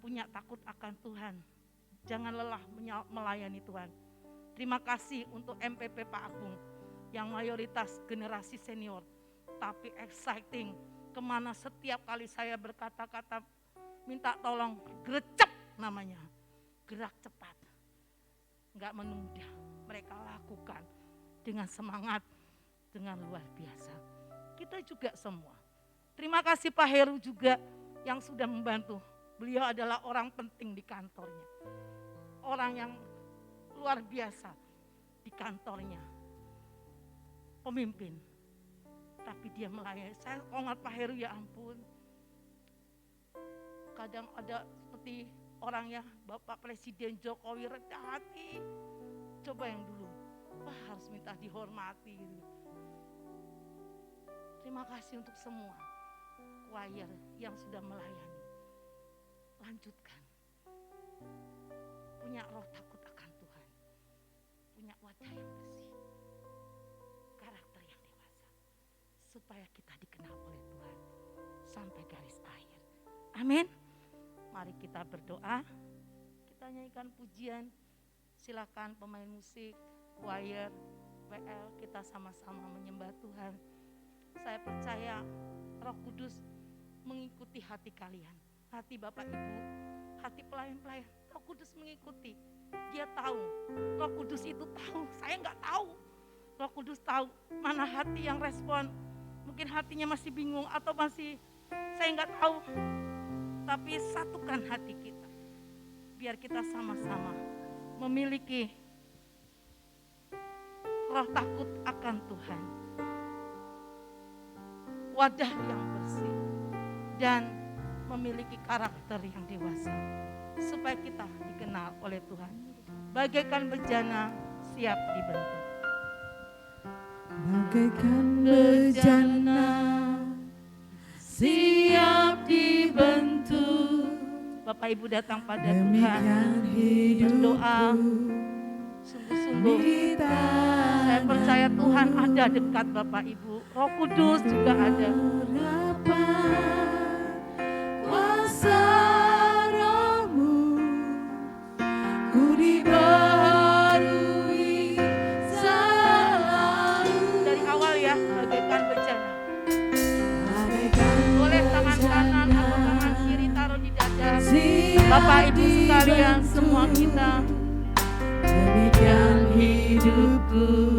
Punya takut akan Tuhan. Jangan lelah melayani Tuhan. Terima kasih untuk MPP Pak Agung. Yang mayoritas generasi senior. Tapi exciting. Kemana setiap kali saya berkata-kata minta tolong, gercep namanya. Gerak cepat. Enggak menunda. Mereka lakukan dengan semangat, dengan luar biasa. Kita juga semua. Terima kasih Pak Heru juga yang sudah membantu. Beliau adalah orang penting di kantornya. Orang yang luar biasa di kantornya. Pemimpin. Tapi dia melayani. Saya ingat Pak Heru, ya ampun. Kadang ada seperti orang ya, Bapak Presiden Jokowi rendah hati. Coba yang dulu, wah harus minta dihormati. Terima kasih untuk semua choir yang sudah melayani. Lanjutkan. Punya roh takut akan Tuhan. Punya wajah yang bersih. Karakter yang dewasa. Supaya kita dikenal oleh Tuhan sampai garis akhir. Amin. Mari kita berdoa, kita nyanyikan pujian, silakan pemain musik, choir, WL, kita sama-sama menyembah Tuhan. Saya percaya Roh Kudus mengikuti hati kalian, hati Bapak Ibu, hati pelayan-pelayan. Roh Kudus mengikuti, dia tahu, Roh Kudus itu tahu, saya nggak tahu. Roh Kudus tahu mana hati yang respon, mungkin hatinya masih bingung atau masih, saya nggak tahu. Tapi satukan hati kita, biar kita sama-sama memiliki roh takut akan Tuhan, wadah yang bersih, dan memiliki karakter yang dewasa, supaya kita dikenal oleh Tuhan. Bagaikan bejana siap dibentuk. Bagaikan bejana siap dibentuk. Bapak Ibu datang pada Tuhan, berdoa sungguh-sungguh. Saya percaya Tuhan ada dekat Bapak Ibu. Roh Kudus juga ada. Kuasa Roh-Mu ku dibaharui selalu. Dari awal ya, bagaikan bejana. Boleh tangan kanan atau tangan kiri taruh di dada. Bapak Ibu sekalian, semua kita. Demikian hidupku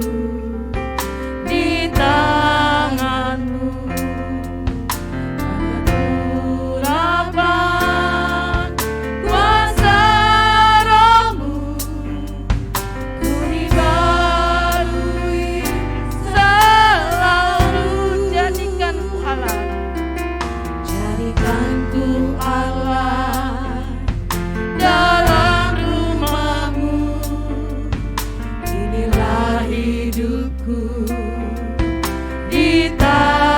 di tangan-Mu. Urapan kuasa Roh-Mu ku dibaharui selalu. Jadikanku Allah. Jadikanku Allah dalam rumah-Mu. Inilah hidupku di tangan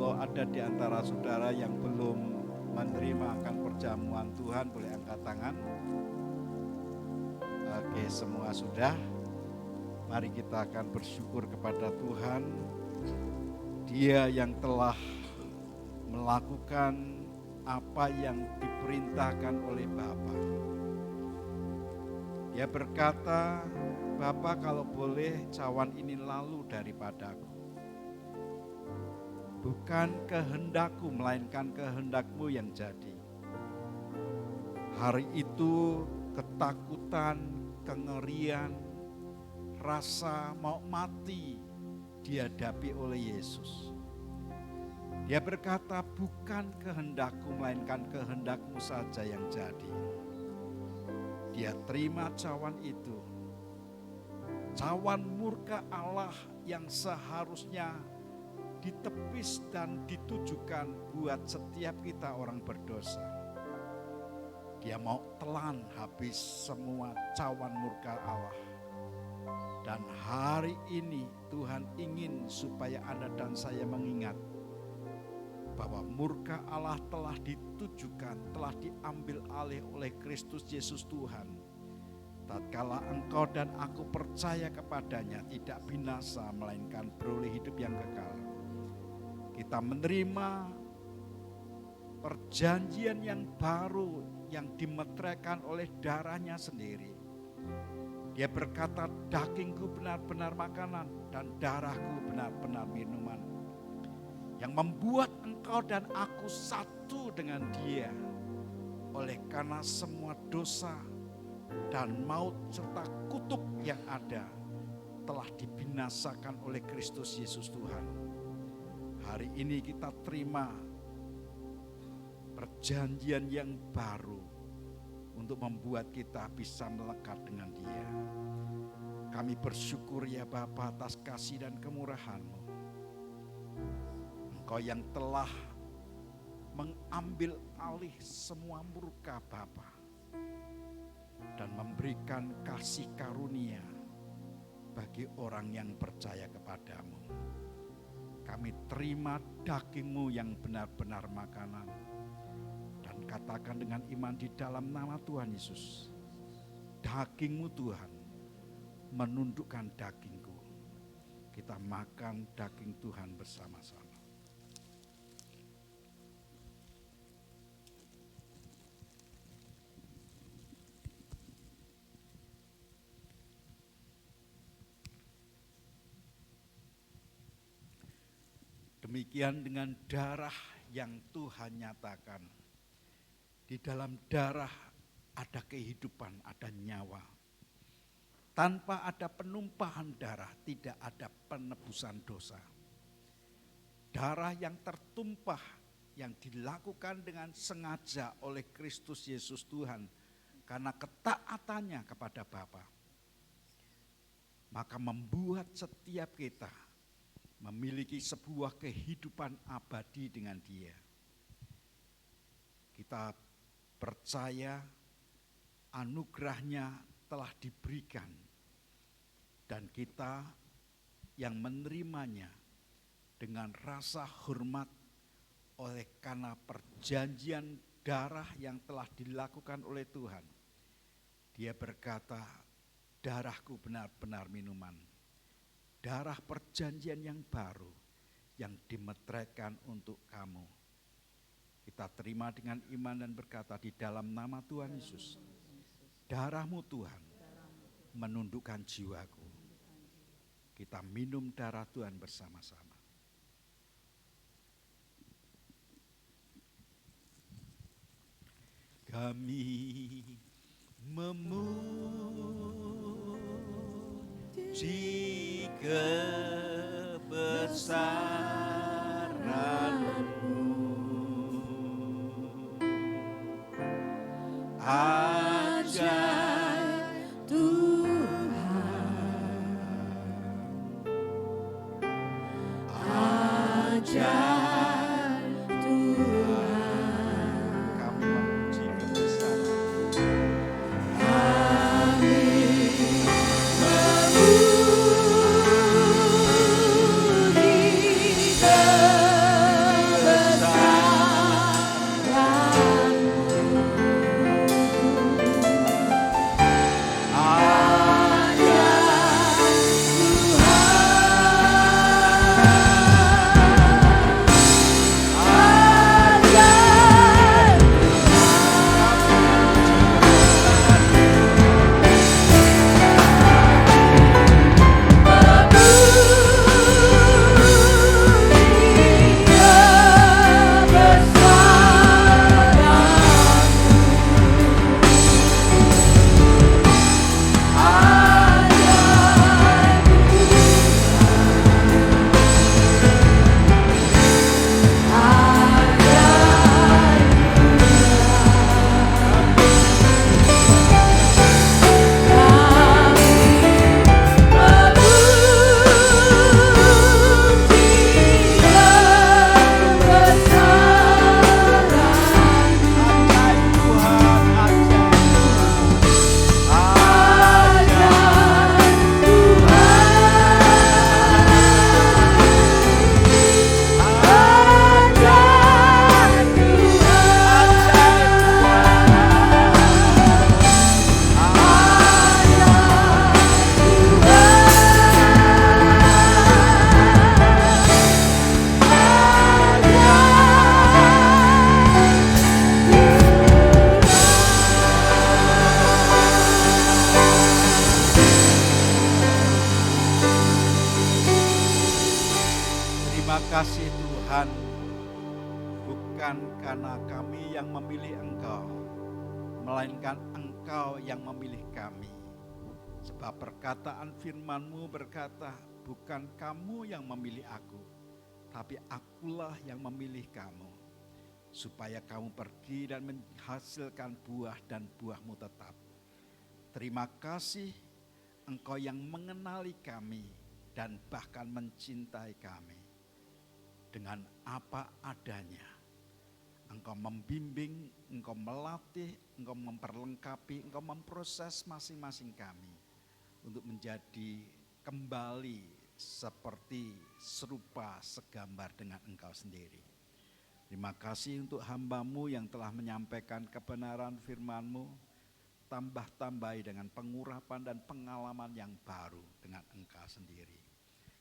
Kalau ada di antara saudara yang belum menerima akan perjamuan Tuhan, boleh angkat tangan. Oke, semua sudah. Mari kita akan bersyukur kepada Tuhan. Dia yang telah melakukan apa yang diperintahkan oleh Bapa. Dia berkata, Bapa, kalau boleh cawan ini lalu daripadaku. Bukan kehendakku, melainkan kehendakmu yang jadi. Hari itu ketakutan, kengerian, rasa mau mati dihadapi oleh Yesus. Dia berkata, bukan kehendakku, melainkan kehendakmu saja yang jadi. Dia terima cawan itu. Cawan murka Allah yang seharusnya ditepis dan ditujukan buat setiap kita orang berdosa. Dia mau telan habis semua cawan murka Allah. Dan hari ini Tuhan ingin supaya Anda dan saya mengingat bahwa murka Allah telah ditujukan, telah diambil alih oleh Kristus Yesus Tuhan. Tatkala engkau dan aku percaya kepadanya, tidak binasa melainkan beroleh hidup yang kekal. Kita menerima perjanjian yang baru yang dimeteraikan oleh darahnya sendiri. Dia berkata, dagingku benar-benar makanan dan darahku benar-benar minuman. Yang membuat engkau dan aku satu dengan dia. Oleh karena semua dosa dan maut serta kutuk yang ada telah dibinasakan oleh Kristus Yesus Tuhan. Hari ini kita terima perjanjian yang baru untuk membuat kita bisa melekat dengan Dia. Kami bersyukur ya Bapa atas kasih dan kemurahan-Mu. Engkau yang telah mengambil alih semua murka Bapa dan memberikan kasih karunia bagi orang yang percaya kepadamu. Kami terima daging-Mu yang benar-benar makanan. Dan katakan dengan iman di dalam nama Tuhan Yesus. Daging-Mu Tuhan menundukkan dagingku. Kita makan daging Tuhan bersama-sama. Demikian dengan darah yang Tuhan nyatakan. Di dalam darah ada kehidupan, ada nyawa. Tanpa ada penumpahan darah, tidak ada penebusan dosa. Darah yang tertumpah, yang dilakukan dengan sengaja oleh Kristus Yesus Tuhan, karena ketaatannya kepada Bapa. Maka membuat setiap kita memiliki sebuah kehidupan abadi dengan Dia. Kita percaya anugerahnya telah diberikan dan kita yang menerimanya dengan rasa hormat oleh karena perjanjian darah yang telah dilakukan oleh Tuhan. Dia berkata, darahku benar-benar minuman. Darah perjanjian yang baru yang dimeteraikan untuk kamu. Kita terima dengan iman dan berkata di dalam nama Tuhan Yesus. Darah-Mu Tuhan menundukkan jiwaku. Kita minum darah Tuhan bersama-sama. Kami memuji kebesaran-Mu, ajaib Tuhan, ajaib Tuhan. Kami memuji kebesaran-Mu. Kami memuji kasih Tuhan, bukan karena kami yang memilih Engkau, melainkan Engkau yang memilih kami. Sebab perkataan firman-Mu berkata, bukan kamu yang memilih aku, tapi akulah yang memilih kamu, supaya kamu pergi dan menghasilkan buah dan buah-Mu tetap. Terima kasih Engkau yang mengenali kami dan bahkan mencintai kami. Dengan apa adanya, Engkau membimbing, Engkau melatih, Engkau memperlengkapi, Engkau memproses masing-masing kami untuk menjadi kembali seperti serupa segambar dengan Engkau sendiri. Terima kasih untuk hamba-Mu yang telah menyampaikan kebenaran firman-Mu, tambah-tambahi dengan pengurapan dan pengalaman yang baru dengan Engkau sendiri.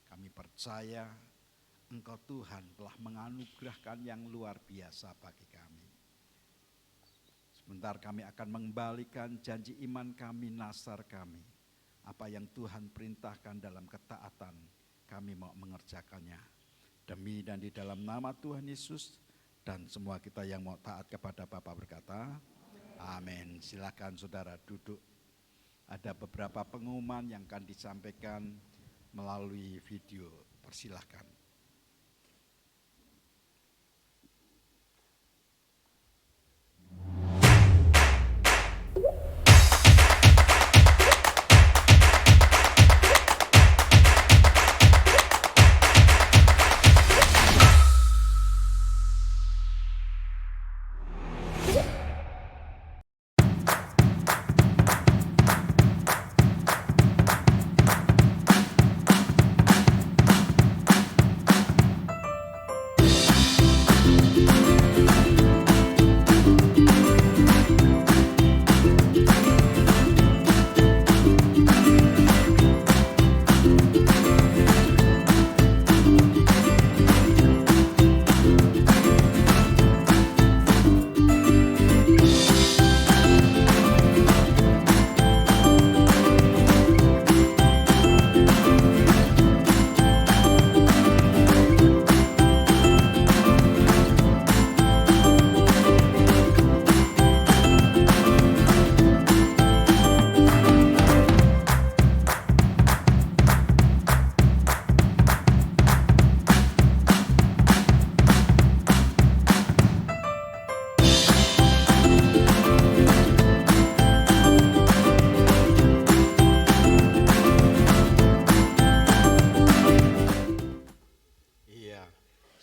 Kami percaya Engkau Tuhan telah menganugerahkan yang luar biasa bagi kami. Sebentar kami akan mengembalikan janji iman kami, nasar kami. Apa yang Tuhan perintahkan dalam ketaatan, kami mau mengerjakannya. Demi dan di dalam nama Tuhan Yesus, dan semua kita yang mau taat kepada Bapa berkata, amin. Silakan saudara duduk. Ada beberapa pengumuman yang akan disampaikan melalui video. Persilahkan.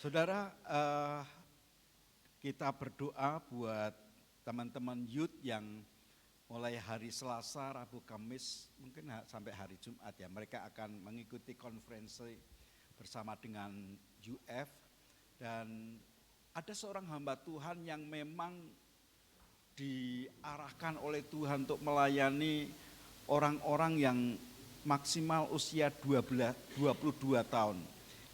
Saudara, kita berdoa buat teman-teman youth yang mulai hari Selasa, Rabu, Kamis, mungkin sampai hari Jumat ya, mereka akan mengikuti konferensi bersama dengan UF. Dan ada seorang hamba Tuhan yang memang diarahkan oleh Tuhan untuk melayani orang-orang yang maksimal usia 22 tahun.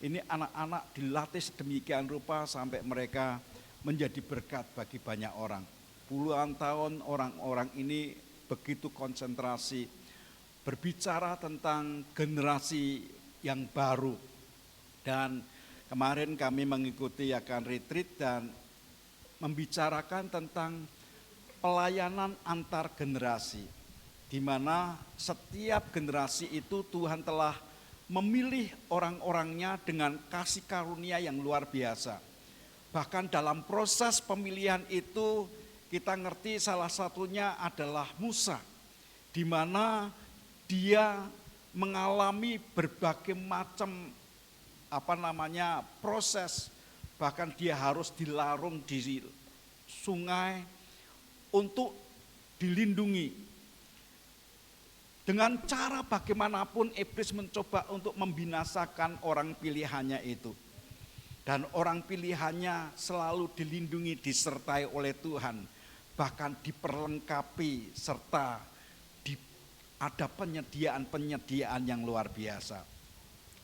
Ini anak-anak dilatih sedemikian rupa sampai mereka menjadi berkat bagi banyak orang. Puluhan tahun orang-orang ini begitu konsentrasi berbicara tentang generasi yang baru. Dan kemarin kami mengikuti akan retreat dan membicarakan tentang pelayanan antar generasi, di mana setiap generasi itu Tuhan telah memilih orang-orangnya dengan kasih karunia yang luar biasa. Bahkan dalam proses pemilihan itu kita ngerti salah satunya adalah Musa, di mana dia mengalami berbagai macam proses, bahkan dia harus dilarung di sungai untuk dilindungi. Dengan cara bagaimanapun iblis mencoba untuk membinasakan orang pilihannya itu. Dan orang pilihannya selalu dilindungi, disertai oleh Tuhan. Bahkan diperlengkapi serta ada penyediaan-penyediaan yang luar biasa.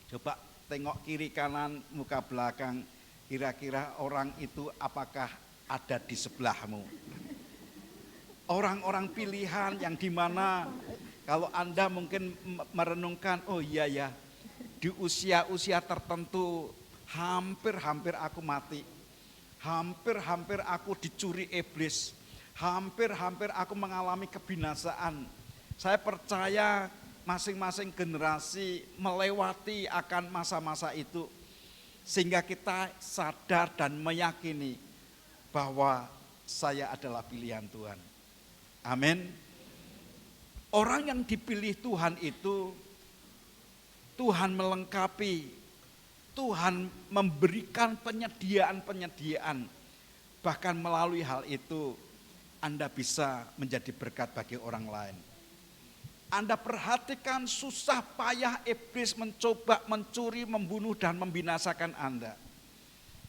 Coba tengok kiri kanan, muka belakang, kira-kira orang itu apakah ada di sebelahmu? Orang-orang pilihan yang dimana kalau Anda mungkin merenungkan, oh iya ya, di usia-usia tertentu hampir-hampir aku mati. Hampir-hampir aku dicuri iblis. Hampir-hampir aku mengalami kebinasaan. Saya percaya masing-masing generasi melewati akan masa-masa itu. Sehingga kita sadar dan meyakini bahwa saya adalah pilihan Tuhan. Amin. Orang yang dipilih Tuhan itu, Tuhan melengkapi, Tuhan memberikan penyediaan-penyediaan. Bahkan melalui hal itu, Anda bisa menjadi berkat bagi orang lain. Anda perhatikan susah payah iblis mencoba mencuri, membunuh dan membinasakan Anda.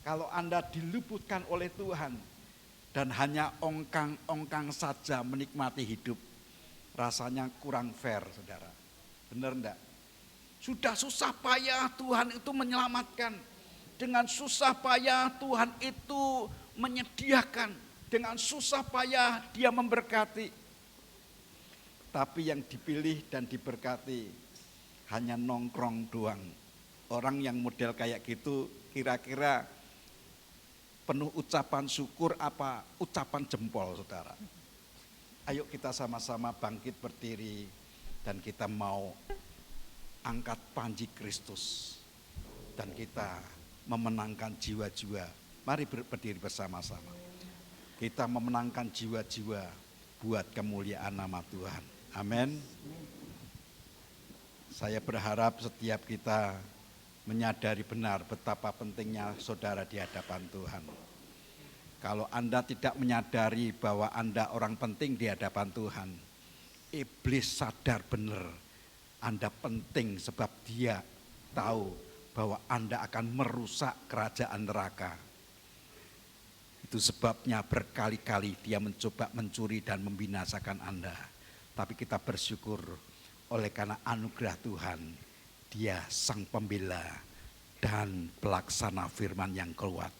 Kalau Anda diluputkan oleh Tuhan dan hanya ongkang-ongkang saja menikmati hidup, rasanya kurang fair, saudara. Benar enggak? Sudah susah payah Tuhan itu menyelamatkan. Dengan susah payah Tuhan itu menyediakan. Dengan susah payah Dia memberkati. Tapi yang dipilih dan diberkati hanya nongkrong doang. Orang yang model kayak gitu kira-kira penuh ucapan syukur apa ucapan jempol, saudara. Ayo kita sama-sama bangkit berdiri dan kita mau angkat panji Kristus dan kita memenangkan jiwa-jiwa. Mari berdiri bersama-sama. Kita memenangkan jiwa-jiwa buat kemuliaan nama Tuhan. Amin. Saya berharap setiap kita menyadari benar betapa pentingnya saudara di hadapan Tuhan. Kalau Anda tidak menyadari bahwa Anda orang penting di hadapan Tuhan, iblis sadar benar Anda penting sebab dia tahu bahwa Anda akan merusak kerajaan neraka. Itu sebabnya berkali-kali dia mencoba mencuri dan membinasakan Anda. Tapi kita bersyukur oleh karena anugerah Tuhan, Dia sang pembela dan pelaksana firman yang kuat.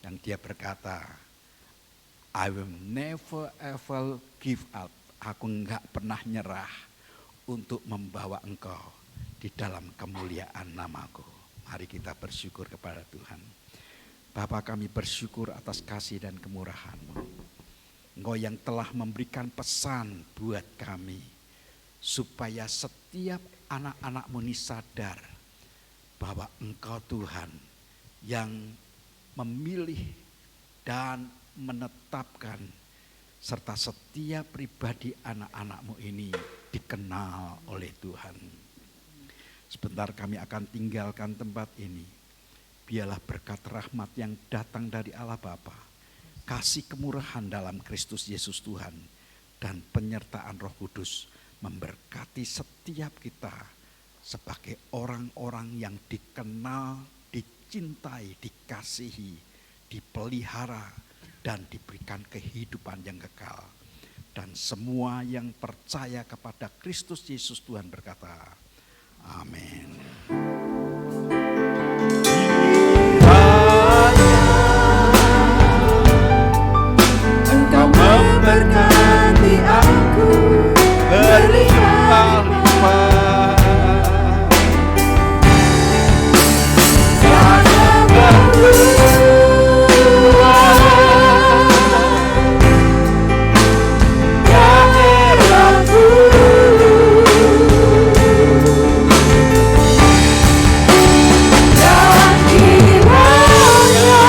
Dan Dia berkata, I will never ever give up. Aku enggak pernah nyerah untuk membawa engkau di dalam kemuliaan namaku. Mari kita bersyukur kepada Tuhan. Bapa, kami bersyukur atas kasih dan kemurahan-Mu. Engkau yang telah memberikan pesan buat kami supaya setiap anak-anak-Mu ini sadar bahwa Engkau Tuhan yang memilih dan menetapkan serta setiap pribadi anak-anak-Mu ini dikenal oleh Tuhan. Sebentar kami akan tinggalkan tempat ini. Biarlah berkat rahmat yang datang dari Allah Bapa, kasih kemurahan dalam Kristus Yesus Tuhan, dan penyertaan Roh Kudus memberkati setiap kita sebagai orang-orang yang dikenal, dicintai, dikasihi, dipelihara, dan diberikan kehidupan yang kekal. Dan semua yang percaya kepada Kristus Yesus Tuhan berkata, amin. Memberkati aku berlimpah-limpah, karena daerahku dan kiranya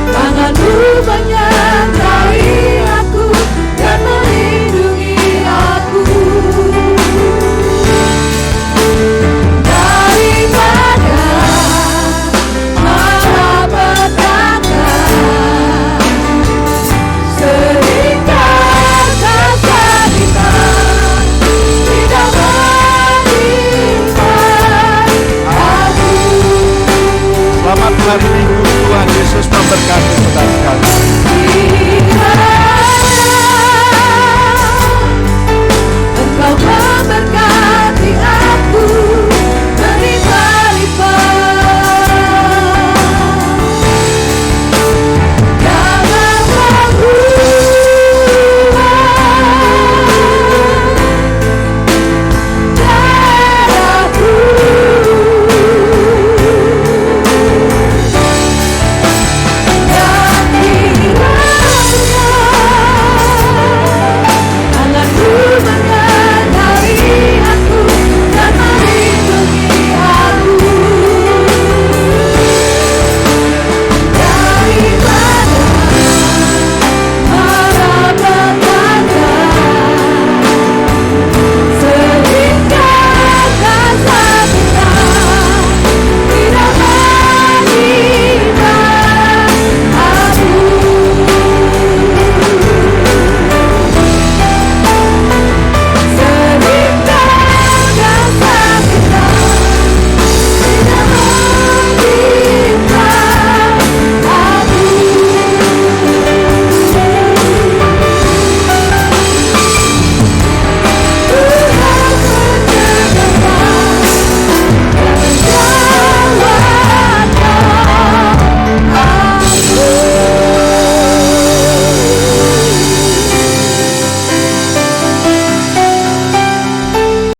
tanganmu menyertai aku dan melindungi aku daripada malapetaka, sehingga kesakitan tidak menimpa aku. Selamat hari Minggu, Tuhan Yesus memberkati.